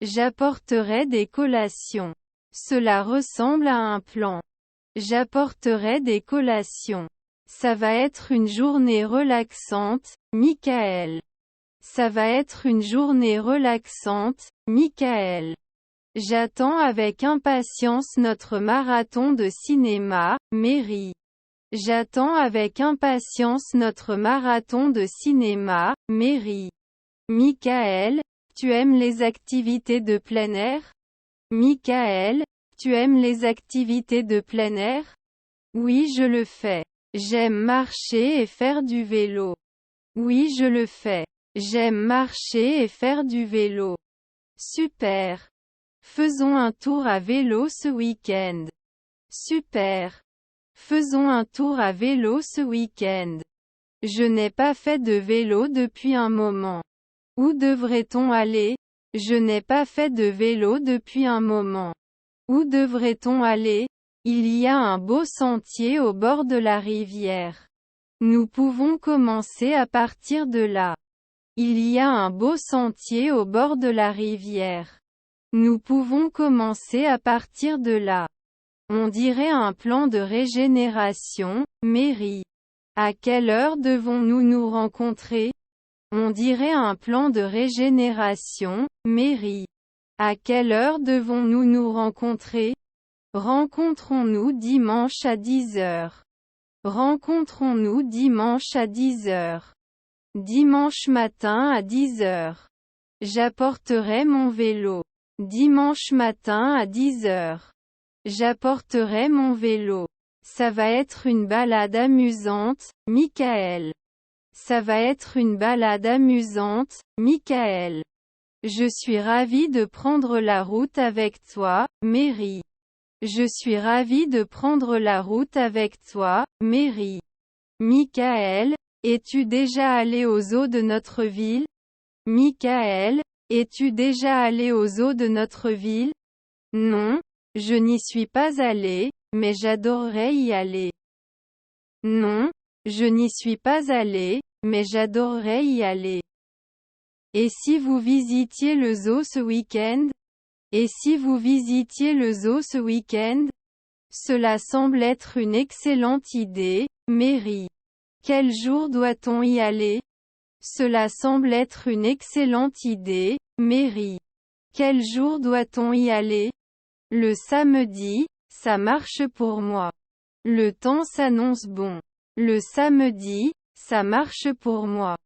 [SPEAKER 1] J'apporterai des collations. Cela ressemble à un plan. J'apporterai des collations. Ça va être une journée relaxante, Michael. Ça va être une journée relaxante, Michael. J'attends avec impatience notre marathon de cinéma, Mary. J'attends avec impatience notre marathon de cinéma, Mary. Michael, tu aimes les activités de plein air? Michael, tu aimes les activités de plein air? Oui, je le fais. J'aime marcher et faire du vélo. Oui, je le fais. J'aime marcher et faire du vélo. Super. Faisons un tour à vélo ce week-end. Super. Faisons un tour à vélo ce week-end. Je n'ai pas fait de vélo depuis un moment. Où devrait-on aller? Je n'ai pas fait de vélo depuis un moment. Où devrait-on aller? Il y a un beau sentier au bord de la rivière. Nous pouvons commencer à partir de là. Il y a un beau sentier au bord de la rivière. Nous pouvons commencer à partir de là. On dirait un plan de régénération, Mary. À quelle heure devons-nous nous rencontrer? On dirait un plan de régénération, Mary. À quelle heure devons-nous nous rencontrer? Rencontrons-nous dimanche à 10 heures. Rencontrons-nous dimanche à 10 heures. Dimanche matin à 10 heures. J'apporterai mon vélo. Dimanche matin à 10 heures. J'apporterai mon vélo. Ça va être une balade amusante, Michael. Ça va être une balade amusante, Michael. Je suis ravi de prendre la route avec toi, Mary. Je suis ravi de prendre la route avec toi, Mary. Michael, es-tu déjà allé aux eaux de notre ville? Michael, es-tu déjà allé aux eaux de notre ville? Non, je n'y suis pas allé, mais j'adorerais y aller. Non, je n'y suis pas allé, mais j'adorerais y aller. Et si vous visitiez le zoo ce week-end? Et si vous visitiez le zoo ce week-end? Cela semble être une excellente idée, Mary. Quel jour doit-on y aller? Cela semble être une excellente idée, Mary. Quel jour doit-on y aller? Le samedi, ça marche pour moi. Le temps s'annonce bon. Le samedi, ça marche pour moi.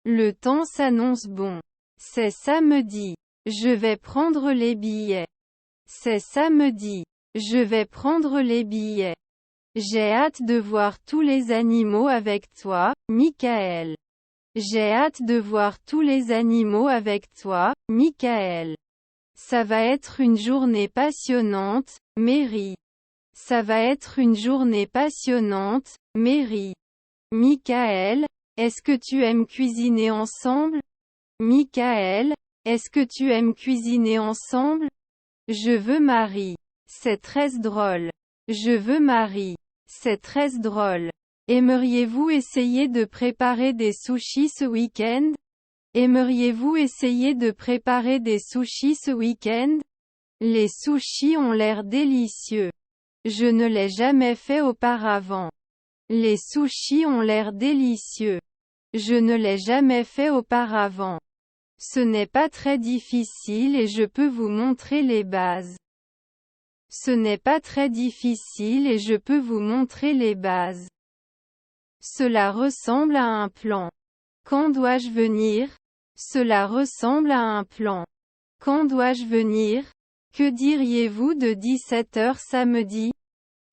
[SPEAKER 1] Le temps s'annonce bon. C'est samedi. Je vais prendre les billets. C'est samedi. Je vais prendre les billets. J'ai hâte de voir tous les animaux avec toi, Michael. J'ai hâte de voir tous les animaux avec toi, Michael. Ça va être une journée passionnante, Mary. Ça va être une journée passionnante, Mary. Michael, est-ce que tu aimes cuisiner ensemble? Michael, est-ce que tu aimes cuisiner ensemble? Je veux Marie. C'est très drôle. Je veux Marie. C'est très drôle. Aimeriez-vous essayer de préparer des sushis ce week-end? Aimeriez-vous essayer de préparer des sushis ce week-end? Les sushis ont l'air délicieux. Je ne l'ai jamais fait auparavant. Les sushis ont l'air délicieux. Je ne l'ai jamais fait auparavant. Ce n'est pas très difficile et je peux vous montrer les bases. Ce n'est pas très difficile et je peux vous montrer les bases. Cela ressemble à un plan. Quand dois-je venir? Cela ressemble à un plan. Quand dois-je venir? Que diriez-vous de 17h samedi?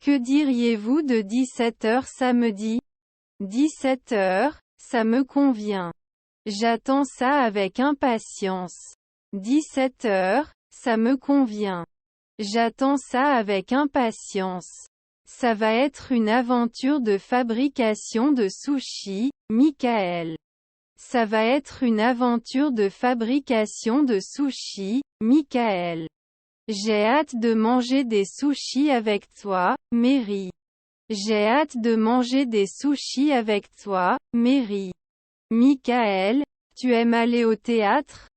[SPEAKER 1] Que diriez-vous de 17h samedi? 17h, ça me convient. J'attends ça avec impatience. 17h, Ça me convient. J'attends ça avec impatience. Ça va être une aventure de fabrication de sushi, Michael. Ça va être une aventure de fabrication de sushi, Michael. J'ai hâte de manger des sushis avec toi, Mary. J'ai hâte de manger des sushis avec toi, Mary. Michael, tu aimes aller au théâtre?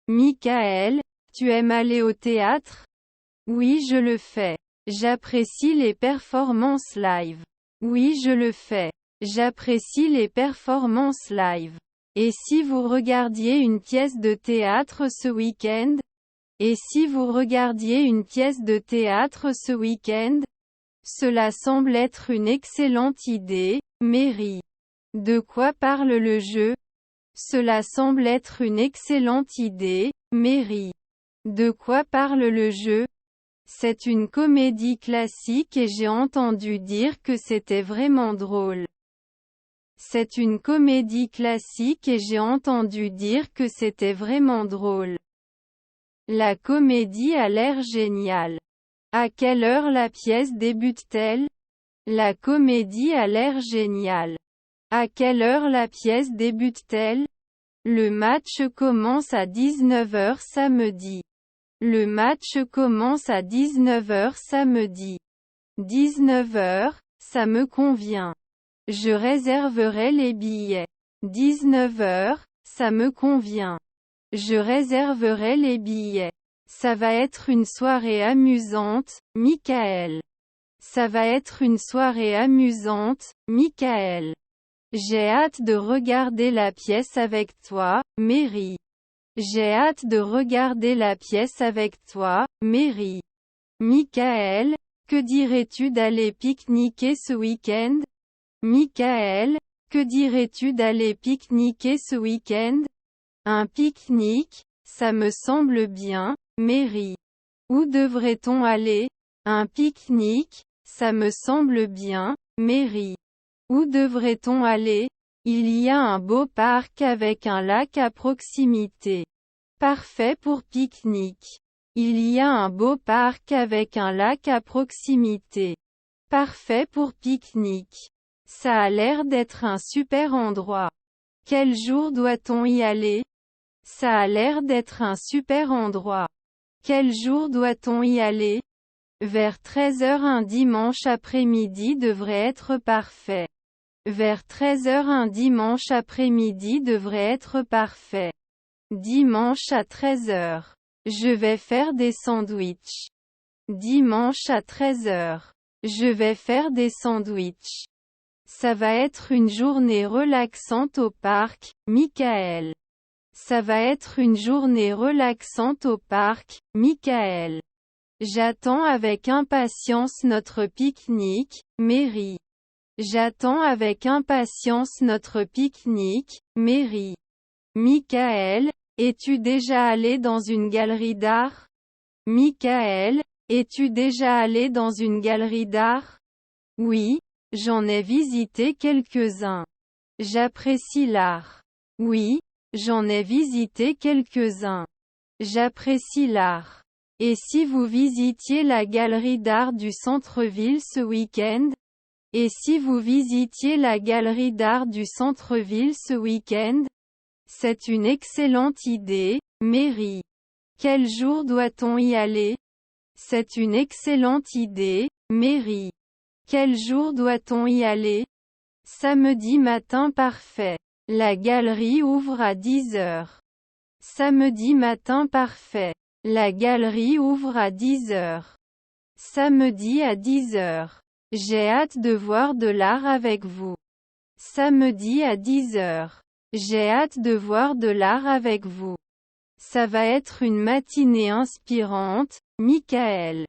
[SPEAKER 1] Michael, tu aimes aller au théâtre? Oui, je le fais. J'apprécie les performances live. Oui, je le fais. J'apprécie les performances live. Et si vous regardiez une pièce de théâtre ce week-end? Et si vous regardiez une pièce de théâtre ce week-end? Cela semble être une excellente idée, Mary. De quoi parle le jeu? Cela semble être une excellente idée, Mary. De quoi parle le jeu? C'est une comédie classique et j'ai entendu dire que c'était vraiment drôle. C'est une comédie classique et j'ai entendu dire que c'était vraiment drôle. La comédie a l'air géniale. À quelle heure la pièce débute-t-elle? La comédie a l'air géniale. À quelle heure la pièce débute-t-elle? Le match commence à 19 h samedi. Le match commence à 19 h samedi. 19 h, ça me convient. Je réserverai les billets. 19 h, ça me convient. Je réserverai les billets. Ça va être une soirée amusante, Michael. Ça va être une soirée amusante, Michael. J'ai hâte de regarder la pièce avec toi, Mary. J'ai hâte de regarder la pièce avec toi, Mary. Michael, que dirais-tu d'aller pique-niquer ce week-end? Michael, que dirais-tu d'aller pique-niquer ce week-end? Un pique-nique, ça me semble bien, Mary. Où devrait-on aller? Un pique-nique, ça me semble bien, Mary. Où devrait-on aller? Il y a un beau parc avec un lac à proximité. Parfait pour pique-nique. Il y a un beau parc avec un lac à proximité. Parfait pour pique-nique. Ça a l'air d'être un super endroit. Quel jour doit-on y aller? Ça a l'air d'être un super endroit. Quel jour doit-on y aller? Vers 13 h un dimanche après-midi devrait être parfait. Vers 13 h un dimanche après-midi devrait être parfait. Dimanche à 13 h. Je vais faire des sandwichs. Dimanche à 13 h. Je vais faire des sandwichs. Ça va être une journée relaxante au parc, Michael. Ça va être une journée relaxante au parc, Michael. J'attends avec impatience notre pique-nique, Mary. J'attends avec impatience notre pique-nique, Mary. Michael, es-tu déjà allé dans une galerie d'art? Michael, es-tu déjà allé dans une galerie d'art? Oui, j'en ai visité quelques-uns. J'apprécie l'art. Oui, j'en ai visité quelques-uns. J'apprécie l'art. Et si vous visitiez la galerie d'art du centre-ville ce week-end? Et si vous visitiez la galerie d'art du centre-ville ce week-end? C'est une excellente idée, Mary. Quel jour doit-on y aller? C'est une excellente idée, Mary. Quel jour doit-on y aller? Samedi matin parfait. La galerie ouvre à 10 h. Samedi matin parfait. La galerie ouvre à 10 h. Samedi à 10 h. J'ai hâte de voir de l'art avec vous. Samedi à 10 h. J'ai hâte de voir de l'art avec vous. Ça va être une matinée inspirante, Michael.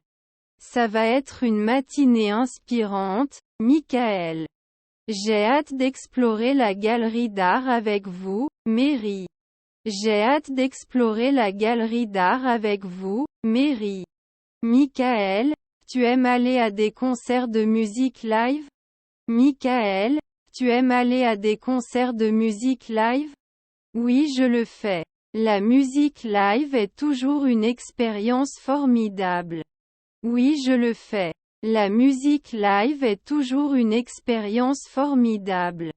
[SPEAKER 1] Ça va être une matinée inspirante, Michael. J'ai hâte d'explorer la galerie d'art avec vous, Mary. J'ai hâte d'explorer la galerie d'art avec vous, Mary. Michael, tu aimes aller à des concerts de musique live? Michael, tu aimes aller à des concerts de musique live? Oui, je le fais. La musique live est toujours une expérience formidable. Oui, je le fais. La musique live est toujours une expérience formidable.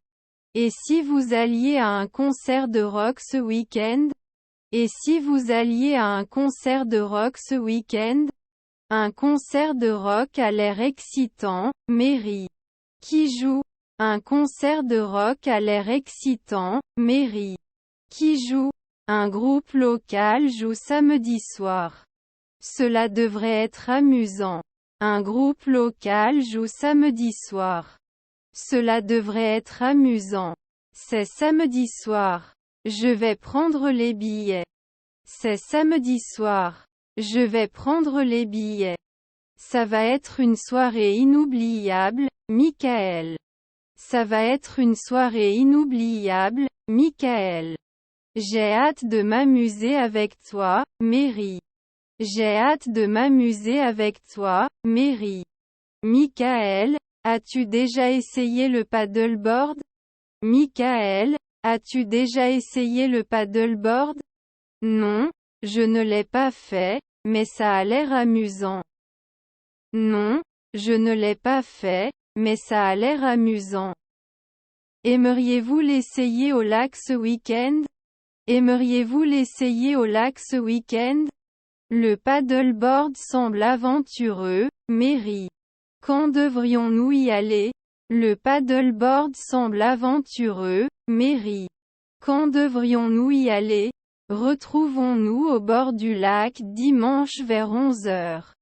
[SPEAKER 1] Et si vous alliez à un concert de rock ce week-end? Et si vous alliez à un concert de rock ce week-end? Un concert de rock a l'air excitant, Mary. Qui joue? Un concert de rock a l'air excitant, Mary. Qui joue? Un groupe local joue samedi soir. Cela devrait être amusant. Un groupe local joue samedi soir. Cela devrait être amusant. C'est samedi soir. Je vais prendre les billets. C'est samedi soir. Je vais prendre les billets. Ça va être une soirée inoubliable, Michael. Ça va être une soirée inoubliable, Michael. J'ai hâte de m'amuser avec toi, Mary. J'ai hâte de m'amuser avec toi, Mary. Michael, as-tu déjà essayé le paddleboard? Michael, as-tu déjà essayé le paddleboard? Non, je ne l'ai pas fait, mais ça a l'air amusant. Non, je ne l'ai pas fait, mais ça a l'air amusant. Aimeriez-vous l'essayer au lac ce week-end? Aimeriez-vous l'essayer au lac ce week-end? Le paddleboard semble aventureux, Mary. Quand devrions-nous y aller? Le paddleboard semble aventureux, Mary. Quand devrions-nous y aller? Retrouvons-nous au bord du lac dimanche vers 11 heures.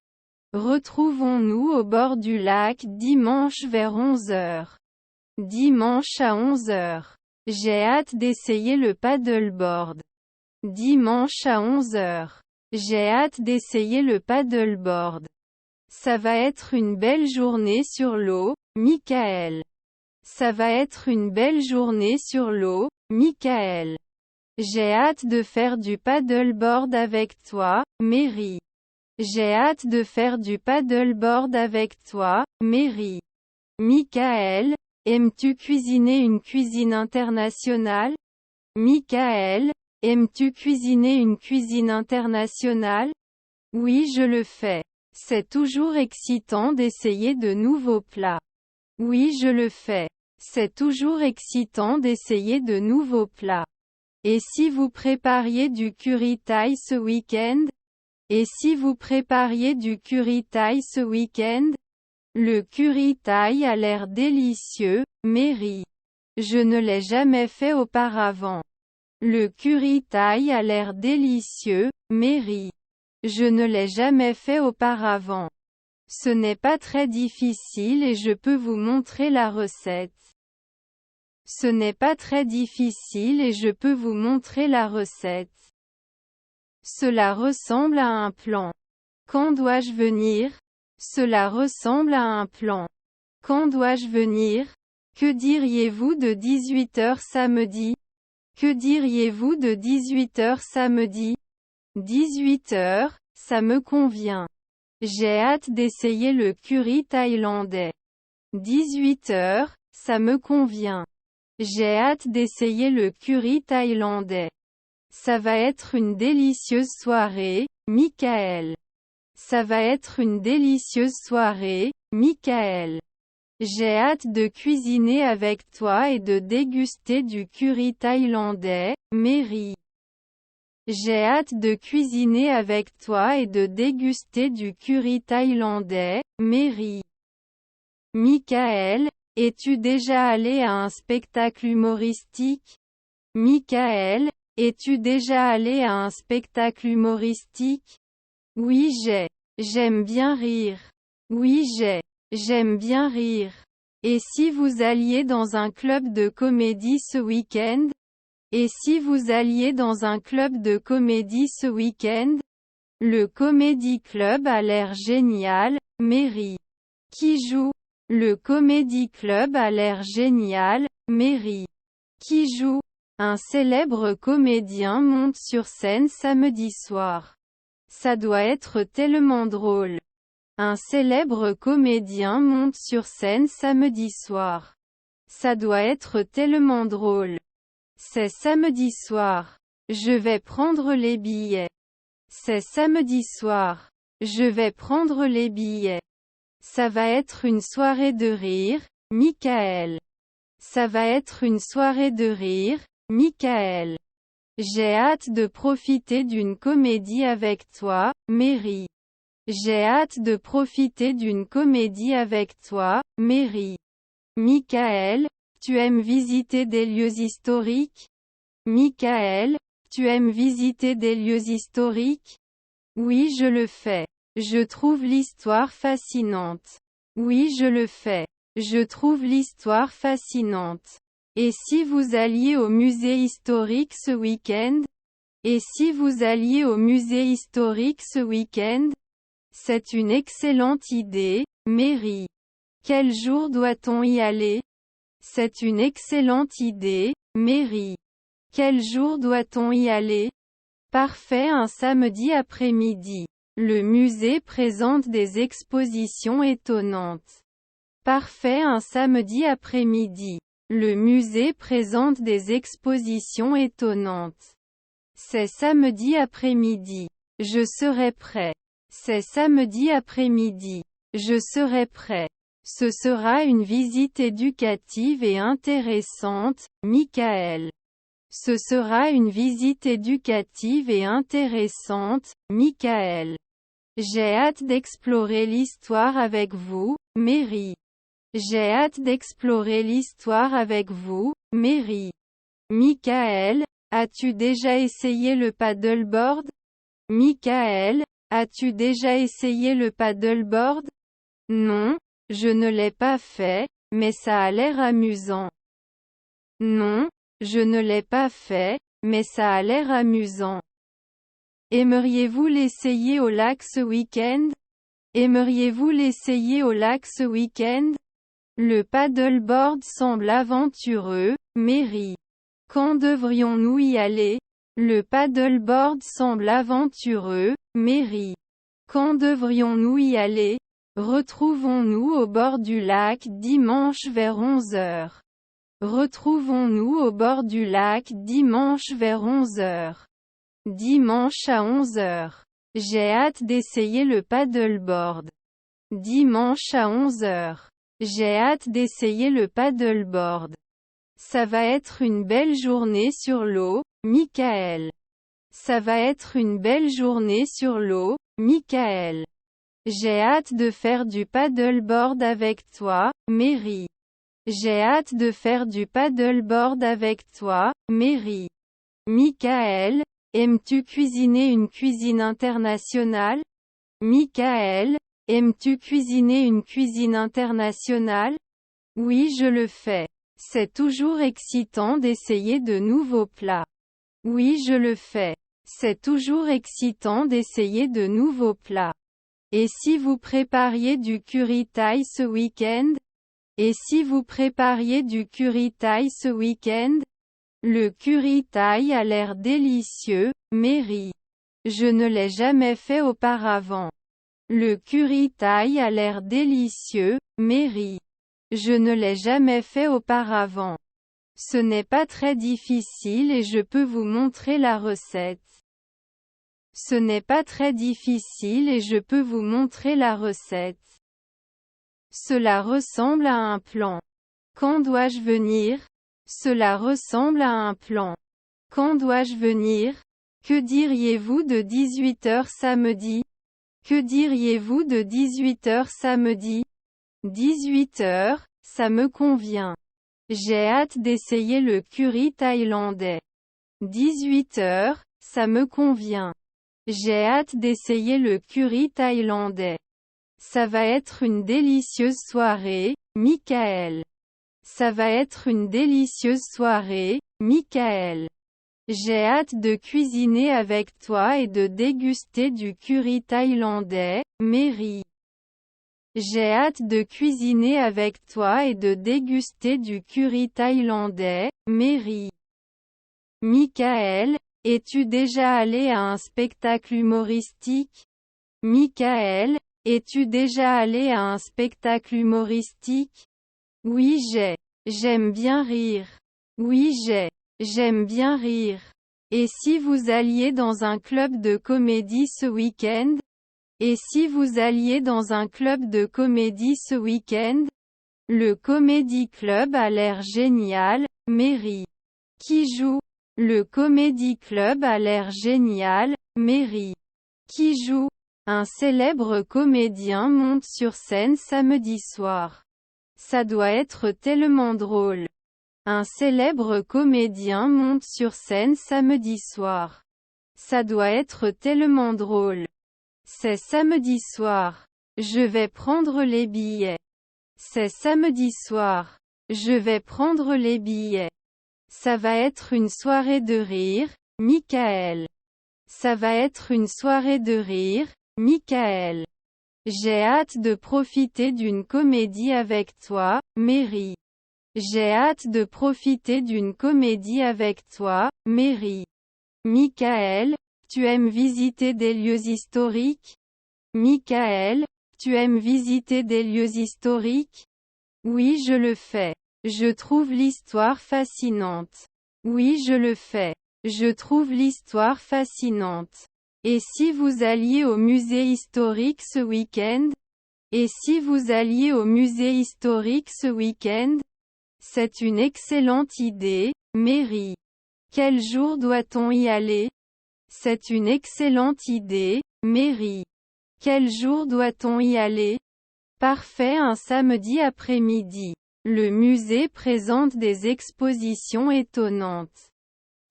[SPEAKER 1] Retrouvons-nous au bord du lac dimanche vers 11 heures. Dimanche à 11 heures. J'ai hâte d'essayer le paddleboard. Dimanche à 11 heures. J'ai hâte d'essayer le paddleboard. Ça va être une belle journée sur l'eau, Michael. Ça va être une belle journée sur l'eau, Michael. J'ai hâte de faire du paddleboard avec toi, Mary. J'ai hâte de faire du paddleboard avec toi, Mary. Michael, aimes-tu cuisiner une cuisine internationale? Michael, aimes-tu cuisiner une cuisine internationale? Oui, je le fais. C'est toujours excitant d'essayer de nouveaux plats. Oui, je le fais. C'est toujours excitant d'essayer de nouveaux plats. Et si vous prépariez du curry Thai ce week-end? Et si vous prépariez du curry Thai ce week-end? Le curry Thai a l'air délicieux, Mary. Je ne l'ai jamais fait auparavant. Le curry Thai a l'air délicieux, Mary. Je ne l'ai jamais fait auparavant. Ce n'est pas très difficile et je peux vous montrer la recette. Ce n'est pas très difficile et je peux vous montrer la recette. Cela ressemble à un plan. Quand dois-je venir? Cela ressemble à un plan. Quand dois-je venir? Que diriez-vous de 18h samedi? Que diriez-vous de 18h samedi? 18h, ça me convient. J'ai hâte d'essayer le curry thaïlandais. 18h, ça me convient. J'ai hâte d'essayer le curry thaïlandais. Ça va être une délicieuse soirée, Michael. Ça va être une délicieuse soirée, Michael. J'ai hâte de cuisiner avec toi et de déguster du curry thaïlandais, Mary. J'ai hâte de cuisiner avec toi et de déguster du curry thaïlandais, Mary. Michael, es-tu déjà allé à un spectacle humoristique? Michael, es-tu déjà allé à un spectacle humoristique? Oui, j'aime bien rire. Oui, j'aime bien rire. Et si vous alliez dans un club de comédie ce week-end? Et si vous alliez dans un club de comédie ce week-end? Le Comedy Club a l'air génial, Mary. Qui joue? Le Comedy Club a l'air génial, Mary. Qui joue? Un célèbre comédien monte sur scène samedi soir. Ça doit être tellement drôle. Un célèbre comédien monte sur scène samedi soir. Ça doit être tellement drôle. C'est samedi soir. Je vais prendre les billets. C'est samedi soir. Je vais prendre les billets. Ça va être une soirée de rire, Michael. Ça va être une soirée de rire, Michael. J'ai hâte de profiter d'une comédie avec toi, Mary. J'ai hâte de profiter d'une comédie avec toi, Mary. Michael, tu aimes visiter des lieux historiques? Michael, tu aimes visiter des lieux historiques? Oui, je le fais. Je trouve l'histoire fascinante. Oui, je le fais. Je trouve l'histoire fascinante. Et si vous alliez au musée historique ce week-end? Et si vous alliez au musée historique ce week-end? C'est une excellente idée, Mary. Quel jour doit-on y aller? C'est une excellente idée, Mary. Quel jour doit-on y aller? Parfait, un samedi après-midi. Le musée présente des expositions étonnantes. Parfait, un samedi après-midi. Le musée présente des expositions étonnantes. C'est samedi après-midi. Je serai prêt. C'est samedi après-midi. Je serai prêt. Ce sera une visite éducative et intéressante, Michael. Ce sera une visite éducative et intéressante, Michael. J'ai hâte d'explorer l'histoire avec vous, Mary. J'ai hâte d'explorer l'histoire avec vous, Mary. Michael, as-tu déjà essayé le paddleboard? Michael, as-tu déjà essayé le paddleboard? Non, je ne l'ai pas fait, mais ça a l'air amusant. Non, je ne l'ai pas fait, mais ça a l'air amusant. Aimeriez-vous l'essayer au lac ce week-end? Aimeriez-vous l'essayer au lac ce week-end? Le paddleboard semble aventureux, Mary. Quand devrions-nous y aller? Le paddleboard semble aventureux, Mary. Quand devrions-nous y aller? Retrouvons-nous au bord du lac dimanche vers 11 heures. Retrouvons-nous au bord du lac dimanche vers 11 heures. Dimanche à 11 heures. J'ai hâte d'essayer le paddleboard. Dimanche à 11 heures. J'ai hâte d'essayer le paddleboard. Ça va être une belle journée sur l'eau, Michael. Ça va être une belle journée sur l'eau, Michael. J'ai hâte de faire du paddleboard avec toi, Mary. J'ai hâte de faire du paddleboard avec toi, Mary. Michael, aimes-tu cuisiner une cuisine internationale? Michael, aimes-tu cuisiner une cuisine internationale? Oui, je le fais. C'est toujours excitant d'essayer de nouveaux plats. Oui, je le fais. C'est toujours excitant d'essayer de nouveaux plats. Et si vous prépariez du curry Thai ce week-end? Et si vous prépariez du curry Thai ce week-end? Le curry Thai a l'air délicieux, Mary. Je ne l'ai jamais fait auparavant. Le curry Thai a l'air délicieux, Mary. Je ne l'ai jamais fait auparavant. Ce n'est pas très difficile et je peux vous montrer la recette. Ce n'est pas très difficile et je peux vous montrer la recette. Cela ressemble à un plan. Quand dois-je venir? Cela ressemble à un plan. Quand dois-je venir? Que diriez-vous de 18h samedi? Que diriez-vous de 18h samedi? 18h, ça me convient. J'ai hâte d'essayer le curry thaïlandais. 18h, ça me convient. J'ai hâte d'essayer le curry thaïlandais. Ça va être une délicieuse soirée, Michael. Ça va être une délicieuse soirée, Michael. J'ai hâte de cuisiner avec toi et de déguster du curry thaïlandais, Mary. J'ai hâte de cuisiner avec toi et de déguster du curry thaïlandais, Mary. Michael, es-tu déjà allé à un spectacle humoristique? Michael, es-tu déjà allé à un spectacle humoristique? Oui, j'aime bien rire. Oui, j'aime bien rire. Et si vous alliez dans un club de comédie ce week-end? Et si vous alliez dans un club de comédie ce week-end? Le Comedy Club a l'air génial, Mary. Qui joue? Le Comedy Club a l'air génial, Mary. Qui joue? Un célèbre comédien monte sur scène samedi soir. Ça doit être tellement drôle. Un célèbre comédien monte sur scène samedi soir. Ça doit être tellement drôle. C'est samedi soir. Je vais prendre les billets. C'est samedi soir. Je vais prendre les billets. Ça va être une soirée de rire, Michael. Ça va être une soirée de rire, Michael. J'ai hâte de profiter d'une comédie avec toi, Mary. J'ai hâte de profiter d'une comédie avec toi, Mary. Michael, tu aimes visiter des lieux historiques? Michael, tu aimes visiter des lieux historiques? Oui, je le fais. Je trouve l'histoire fascinante. Oui, je le fais. Je trouve l'histoire fascinante. Et si vous alliez au musée historique ce week-end? Et si vous alliez au musée historique ce week-end? C'est une excellente idée, Mary. Quel jour doit-on y aller? C'est une excellente idée, Mary. Quel jour doit-on y aller? Parfait, un samedi après-midi. Le musée présente des expositions étonnantes.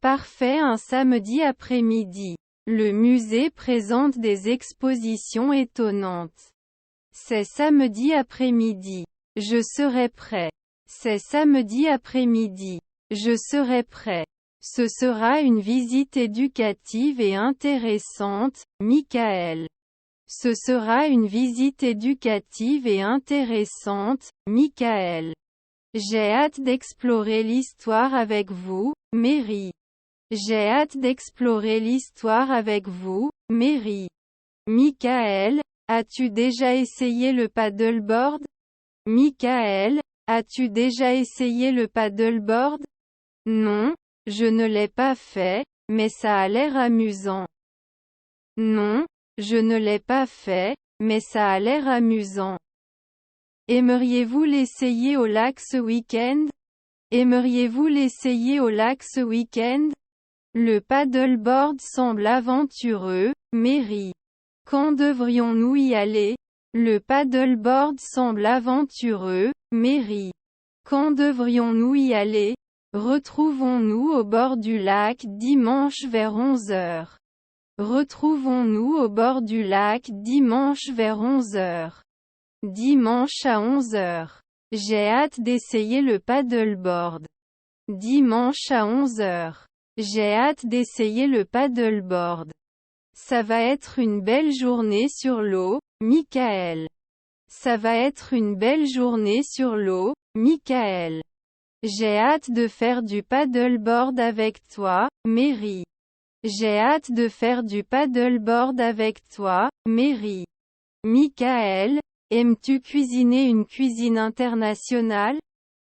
[SPEAKER 1] Parfait, un samedi après-midi. Le musée présente des expositions étonnantes. C'est samedi après-midi. Je serai prêt. C'est samedi après-midi. Je serai prêt. Ce sera une visite éducative et intéressante, Michael. Ce sera une visite éducative et intéressante, Michael. J'ai hâte d'explorer l'histoire avec vous, Mary. J'ai hâte d'explorer l'histoire avec vous, Mary. Michael, as-tu déjà essayé le paddleboard? Michael, as-tu déjà essayé le paddleboard? Non, je ne l'ai pas fait, mais ça a l'air amusant. Non, je ne l'ai pas fait, mais ça a l'air amusant. Aimeriez-vous l'essayer au lac ce week-end? Aimeriez-vous l'essayer au lac ce week-end? Le paddleboard semble aventureux, Mary. Quand devrions-nous y aller? Le paddleboard semble aventureux, Mary. Quand devrions-nous y aller? Retrouvons-nous au bord du lac dimanche vers 11 heures. Retrouvons-nous au bord du lac dimanche vers 11 heures. Dimanche à 11 heures. J'ai hâte d'essayer le paddleboard. Dimanche à 11 heures. J'ai hâte d'essayer le paddleboard. Ça va être une belle journée sur l'eau, Michael. Ça va être une belle journée sur l'eau, Michael. J'ai hâte de faire du paddleboard avec toi, Mary. J'ai hâte de faire du paddleboard avec toi, Mary. Michael, aimes-tu cuisiner une cuisine internationale?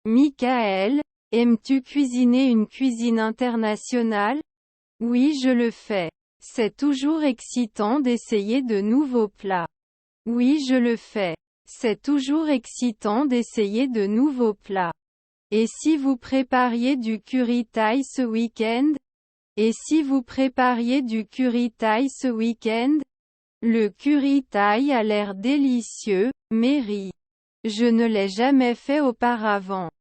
[SPEAKER 1] Michael, aimes-tu cuisiner une cuisine internationale? Oui, je le fais. C'est toujours excitant d'essayer de nouveaux plats. Oui, je le fais. C'est toujours excitant d'essayer de nouveaux plats. Et si vous prépariez du curry thaï ce week-end? Et si vous prépariez du curry thaï ce week-end? Le curry thaï a l'air délicieux, Mary. Je ne l'ai jamais fait auparavant.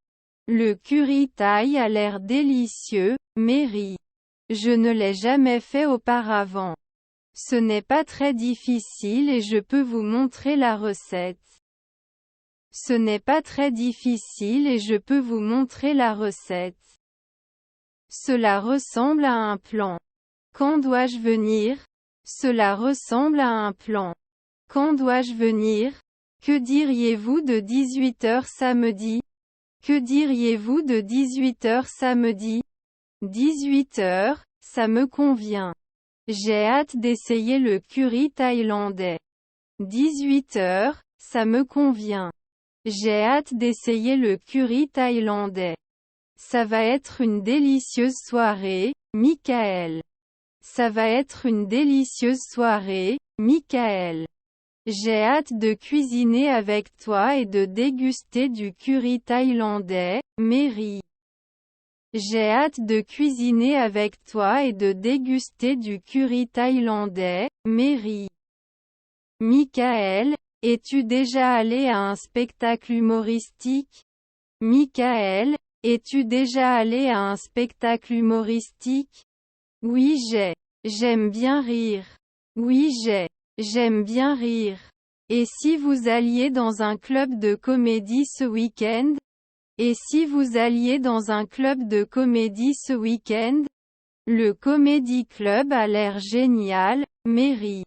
[SPEAKER 1] Le curry thaï a l'air délicieux, Mary. Je ne l'ai jamais fait auparavant. Ce n'est pas très difficile et je peux vous montrer la recette. Ce n'est pas très difficile et je peux vous montrer la recette. Cela ressemble à un plan. Quand dois-je venir? Cela ressemble à un plan. Quand dois-je venir? Que diriez-vous de 18 h samedi? Que diriez-vous de 18 h samedi? 18 h, ça me convient. J'ai hâte d'essayer le curry thaïlandais. 18 h, ça me convient. J'ai hâte d'essayer le curry thaïlandais. Ça va être une délicieuse soirée, Michael. Ça va être une délicieuse soirée, Michael. J'ai hâte de cuisiner avec toi et de déguster du curry thaïlandais, Mary. J'ai hâte de cuisiner avec toi et de déguster du curry thaïlandais, Mary. Michael, es-tu déjà allé à un spectacle humoristique? Michael, es-tu déjà allé à un spectacle humoristique? Oui, j'aime bien rire. Oui, j'aime bien rire. Et si vous alliez dans un club de comédie ce week-end? Et si vous alliez dans un club de comédie ce week-end? Le Comedy Club a l'air génial, Mary.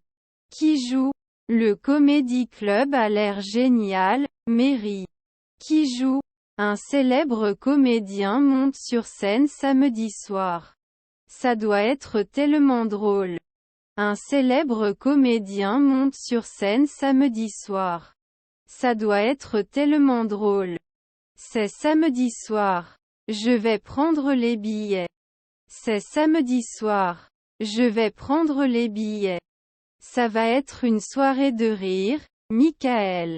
[SPEAKER 1] Qui joue? Le Comedy Club a l'air génial, Mary. Qui joue? Un célèbre comédien monte sur scène samedi soir. Ça doit être tellement drôle. Un célèbre comédien monte sur scène samedi soir. Ça doit être tellement drôle. C'est samedi soir. Je vais prendre les billets. C'est samedi soir. Je vais prendre les billets. Ça va être une soirée de rire, Michael.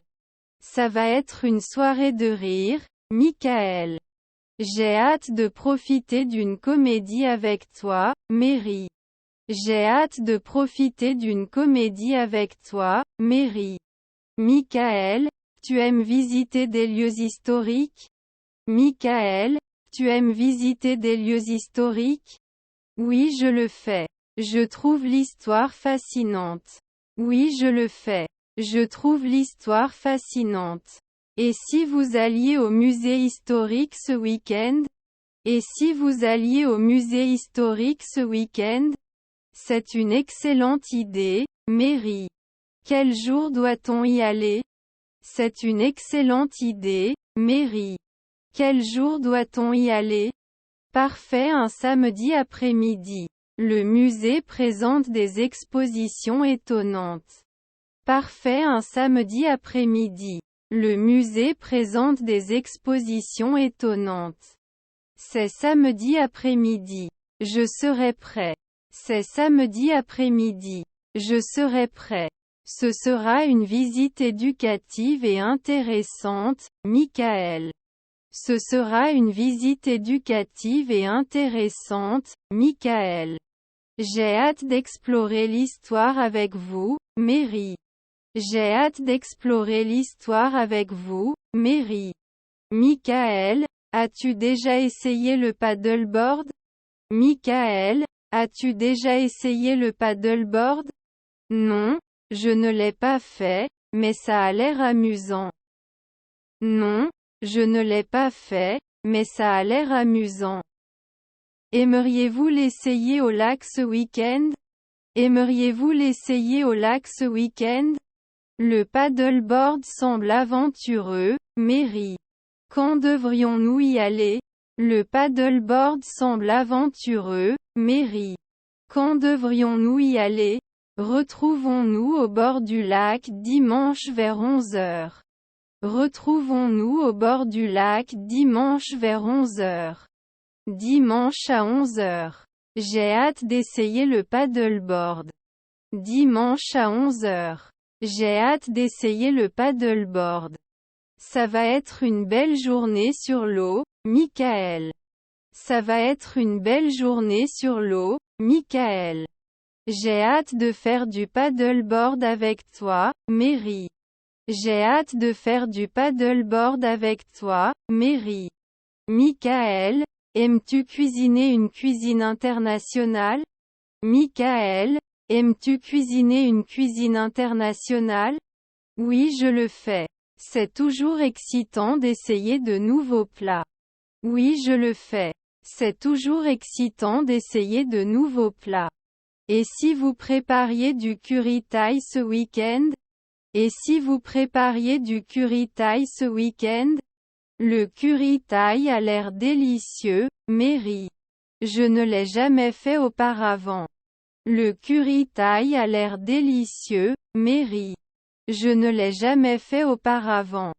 [SPEAKER 1] Ça va être une soirée de rire, Michael. J'ai hâte de profiter d'une comédie avec toi, Mary. J'ai hâte de profiter d'une comédie avec toi, Mary. Michael, tu aimes visiter des lieux historiques? Michael, tu aimes visiter des lieux historiques? Oui, je le fais. Je trouve l'histoire fascinante. Oui, je le fais. Je trouve l'histoire fascinante. Et si vous alliez au musée historique ce week-end? Et si vous alliez au musée historique ce week-end? C'est une excellente idée, Mary. Quel jour doit-on y aller? C'est une excellente idée, Mary. Quel jour doit-on y aller? Parfait, un samedi après-midi. Le musée présente des expositions étonnantes. Parfait, un samedi après-midi. Le musée présente des expositions étonnantes. C'est samedi après-midi. Je serai prêt. C'est samedi après-midi. Je serai prêt. Ce sera une visite éducative et intéressante, Michael. Ce sera une visite éducative et intéressante, Michael. J'ai hâte d'explorer l'histoire avec vous, Mary. J'ai hâte d'explorer l'histoire avec vous, Mary. Michael, as-tu déjà essayé le paddleboard? Michael, as-tu déjà essayé le paddleboard? Non, je ne l'ai pas fait, mais ça a l'air amusant. Non, je ne l'ai pas fait, mais ça a l'air amusant. Aimeriez-vous l'essayer au lac ce week-end? Aimeriez-vous l'essayer au lac ce week-end? Le paddleboard semble aventureux, Mary. Quand devrions-nous y aller? Le paddleboard semble aventureux, Mary. Quand devrions-nous y aller? Retrouvons-nous au bord du lac dimanche vers 11 heures. Retrouvons-nous au bord du lac dimanche vers 11 heures. Dimanche à 11 heures. J'ai hâte d'essayer le paddleboard. Dimanche à 11 heures. J'ai hâte d'essayer le paddleboard. Ça va être une belle journée sur l'eau, Michael. Ça va être une belle journée sur l'eau, Michael. J'ai hâte de faire du paddleboard avec toi, Mary. J'ai hâte de faire du paddleboard avec toi, Mary. Michael, aimes-tu cuisiner une cuisine internationale? Michael, aimes-tu cuisiner une cuisine internationale? Oui, je le fais. C'est toujours excitant d'essayer de nouveaux plats. Oui, je le fais. C'est toujours excitant d'essayer de nouveaux plats. Et si vous prépariez du curry thaï ce week-end? Et si vous prépariez du curry thaï ce week-end? Le curry thaï a l'air délicieux, Mary. Je ne l'ai jamais fait auparavant. Le curry thaï a l'air délicieux, Mary. Je ne l'ai jamais fait auparavant.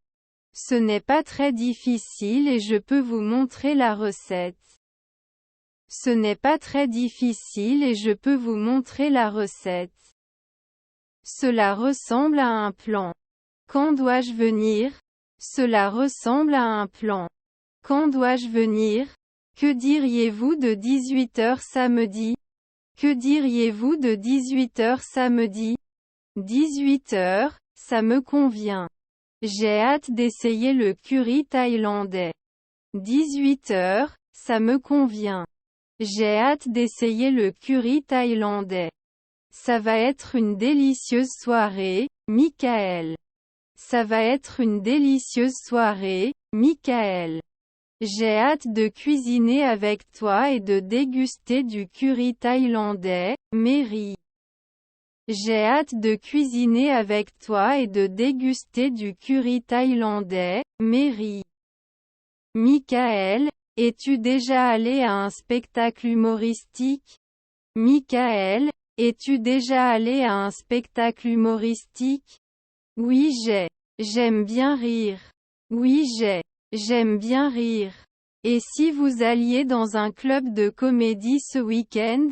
[SPEAKER 1] Ce n'est pas très difficile et je peux vous montrer la recette. Ce n'est pas très difficile et je peux vous montrer la recette. Cela ressemble à un plan. Quand dois-je venir? Cela ressemble à un plan. Quand dois-je venir? Que diriez-vous de 18h samedi? Que diriez-vous de 18h samedi? 18h, ça me convient. J'ai hâte d'essayer le curry thaïlandais. 18h, ça me convient. J'ai hâte d'essayer le curry thaïlandais. Ça va être une délicieuse soirée, Michael. Ça va être une délicieuse soirée, Michael. J'ai hâte de cuisiner avec toi et de déguster du curry thaïlandais, Mary. J'ai hâte de cuisiner avec toi et de déguster du curry thaïlandais, Mary. Michael, es-tu déjà allé à un spectacle humoristique? Michael, es-tu déjà allé à un spectacle humoristique? Oui, j'aime bien rire. Oui, j'aime bien rire. Et si vous alliez dans un club de comédie ce week-end?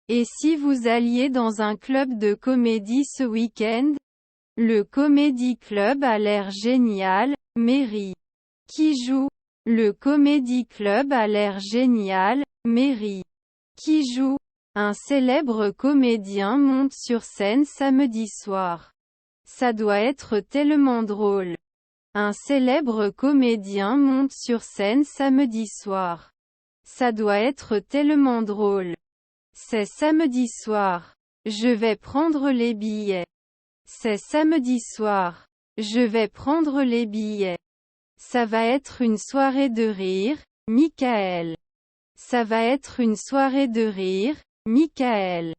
[SPEAKER 1] Et si vous alliez dans un club de comédie ce week-end? Le Comedy Club a l'air génial, Mary. Qui joue? Le Comedy Club a l'air génial, Mary. Qui joue? Un célèbre comédien monte sur scène samedi soir. Ça doit être tellement drôle. Un célèbre comédien monte sur scène samedi soir. Ça doit être tellement drôle. C'est samedi soir. Je vais prendre les billets. C'est samedi soir. Je vais prendre les billets. Ça va être une soirée de rire, Michael. Ça va être une soirée de rire, Michael.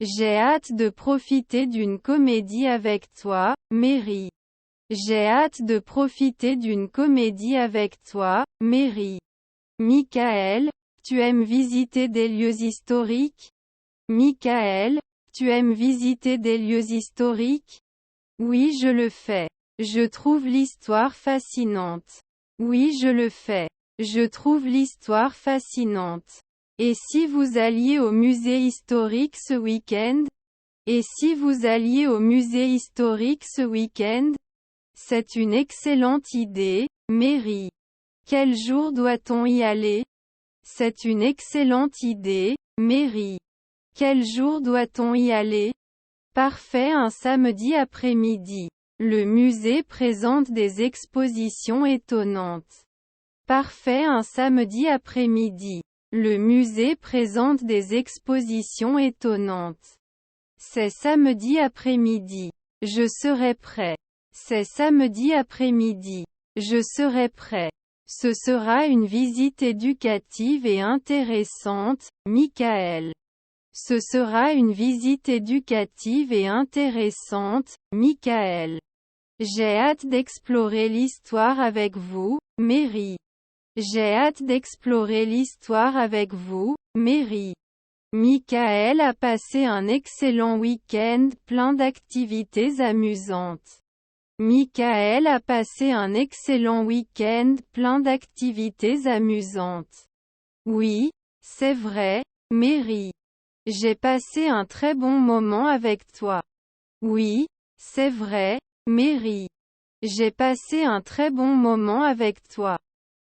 [SPEAKER 1] J'ai hâte de profiter d'une comédie avec toi, Mary. J'ai hâte de profiter d'une comédie avec toi, Mary. Michael, tu aimes visiter des lieux historiques? Michael, tu aimes visiter des lieux historiques? Oui, je le fais. Je trouve l'histoire fascinante. Oui, je le fais. Je trouve l'histoire fascinante. Et si vous alliez au musée historique ce week-end? Et si vous alliez au musée historique ce week-end? C'est une excellente idée, Mary. Quel jour doit-on y aller? C'est une excellente idée, Mary. Quel jour doit-on y aller? Parfait, un samedi après-midi. Le musée présente des expositions étonnantes. Parfait, un samedi après-midi. Le musée présente des expositions étonnantes. C'est samedi après-midi. Je serai prêt. C'est samedi après-midi. Je serai prêt. Ce sera une visite éducative et intéressante, Michael. Ce sera une visite éducative et intéressante, Michael. J'ai hâte d'explorer l'histoire avec vous, Mary. J'ai hâte d'explorer l'histoire avec vous, Mary. Michael a passé un excellent week-end plein d'activités amusantes. Michael a passé un excellent week-end plein d'activités amusantes. Oui, c'est vrai, Mary. J'ai passé un très bon moment avec toi. Oui, c'est vrai, Mary. J'ai passé un très bon moment avec toi.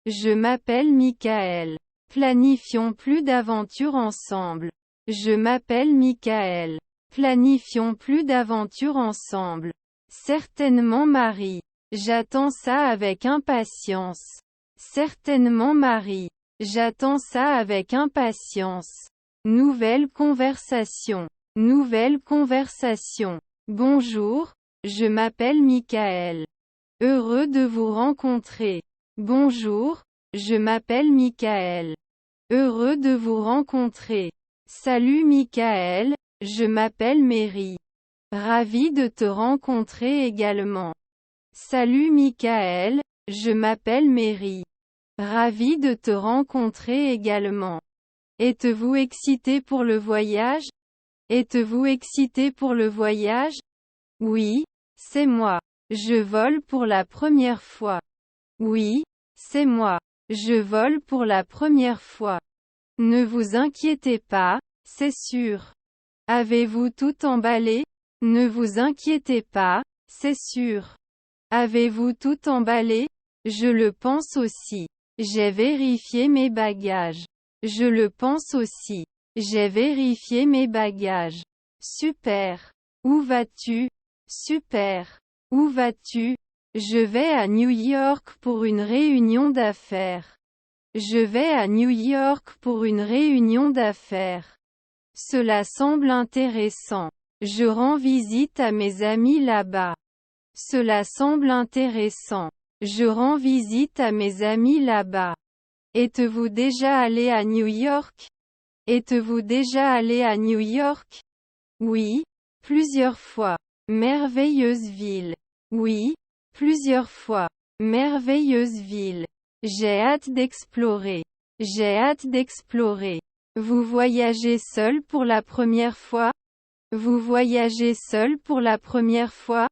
[SPEAKER 1] Je m'appelle Michael. Planifions plus d'aventures ensemble. Je m'appelle Michael. Planifions plus d'aventures ensemble. Certainement Marie. J'attends ça avec impatience. Certainement Marie. J'attends ça avec impatience. Nouvelle conversation. Nouvelle conversation. Bonjour, je m'appelle Michael. Heureux de vous rencontrer. Bonjour, je m'appelle Michael. Heureux de vous rencontrer. Salut Michael, je m'appelle Mary. Ravi de te rencontrer également. Salut Michael, je m'appelle Mary. Ravi de te rencontrer également. Êtes-vous excité pour le voyage? Êtes-vous excité pour le voyage? Oui, c'est moi. Je vole pour la première fois. Oui, c'est moi. Je vole pour la première fois. Ne vous inquiétez pas, c'est sûr. Avez-vous tout emballé? Ne vous inquiétez pas, c'est sûr. Avez-vous tout emballé? Je le pense aussi. J'ai vérifié mes bagages. Je le pense aussi. J'ai vérifié mes bagages. Super. Où vas-tu? Super. Où vas-tu? Je vais à New York pour une réunion d'affaires. Je vais à New York pour une réunion d'affaires. Cela semble intéressant. Je rends visite à mes amis là-bas. Cela semble intéressant. Je rends visite à mes amis là-bas. Êtes-vous déjà allé à New York? Êtes-vous déjà allé à New York? Oui, plusieurs fois. Merveilleuse ville. Oui, plusieurs fois. Merveilleuse ville. J'ai hâte d'explorer. J'ai hâte d'explorer. Vous voyagez seul pour la première fois? Vous voyagez seul pour la première fois?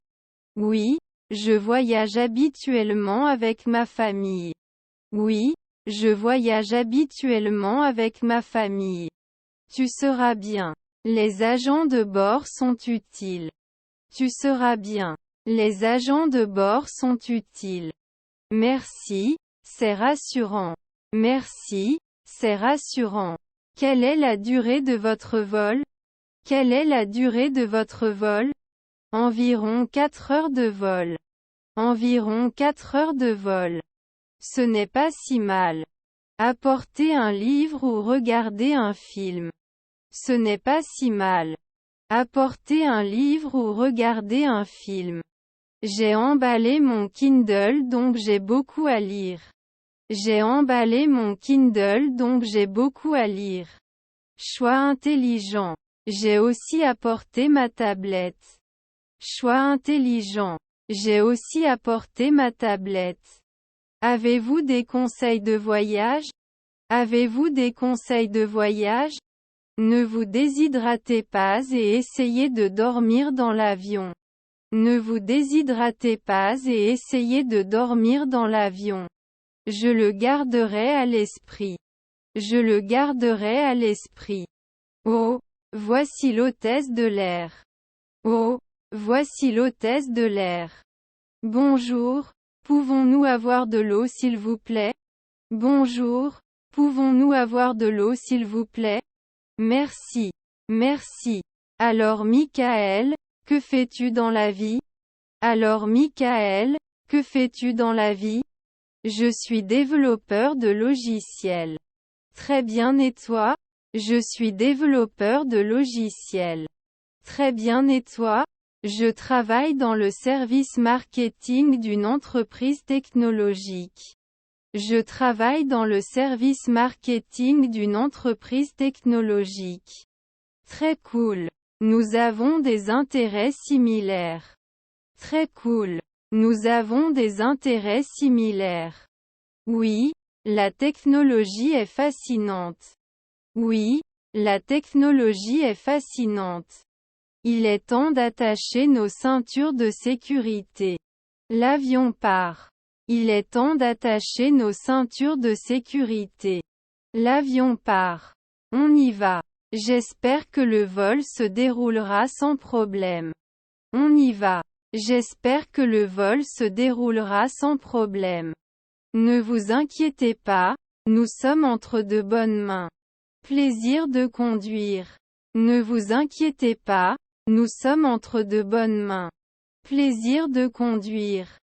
[SPEAKER 1] Oui, je voyage habituellement avec ma famille. Oui, je voyage habituellement avec ma famille. Tu seras bien. Les agents de bord sont utiles. Tu seras bien. Les agents de bord sont utiles. Merci, c'est rassurant. Merci, c'est rassurant. Quelle est la durée de votre vol? Quelle est la durée de votre vol? Environ 4 heures de vol. Environ 4 heures de vol. Ce n'est pas si mal. Apporter un livre ou regarder un film. Ce n'est pas si mal. Apporter un livre ou regarder un film. J'ai emballé mon Kindle donc j'ai beaucoup à lire. J'ai emballé mon Kindle donc j'ai beaucoup à lire. Choix intelligent. J'ai aussi apporté ma tablette. Choix intelligent. J'ai aussi apporté ma tablette. Avez-vous des conseils de voyage? Avez-vous des conseils de voyage? Ne vous déshydratez pas et essayez de dormir dans l'avion. Ne vous déshydratez pas et essayez de dormir dans l'avion. Je le garderai à l'esprit. Je le garderai à l'esprit. Oh, voici l'hôtesse de l'air. Oh, voici l'hôtesse de l'air. Bonjour, pouvons-nous avoir de l'eau s'il vous plaît? Bonjour, pouvons-nous avoir de l'eau s'il vous plaît? Merci. Merci. Alors Michael, que fais-tu dans la vie? Alors Michael, que fais-tu dans la vie? Je suis développeur de logiciels. Très bien et toi? Je suis développeur de logiciels. Très bien et toi? Je travaille dans le service marketing d'une entreprise technologique. Je travaille dans le service marketing d'une entreprise technologique. Très cool. Nous avons des intérêts similaires. Très cool. Nous avons des intérêts similaires. Oui, la technologie est fascinante. Oui, la technologie est fascinante. Il est temps d'attacher nos ceintures de sécurité. L'avion part. Il est temps d'attacher nos ceintures de sécurité. L'avion part. On y va. J'espère que le vol se déroulera sans problème. On y va. J'espère que le vol se déroulera sans problème. Ne vous inquiétez pas, nous sommes entre de bonnes mains. Plaisir de conduire. Ne vous inquiétez pas, nous sommes entre de bonnes mains. Plaisir de conduire.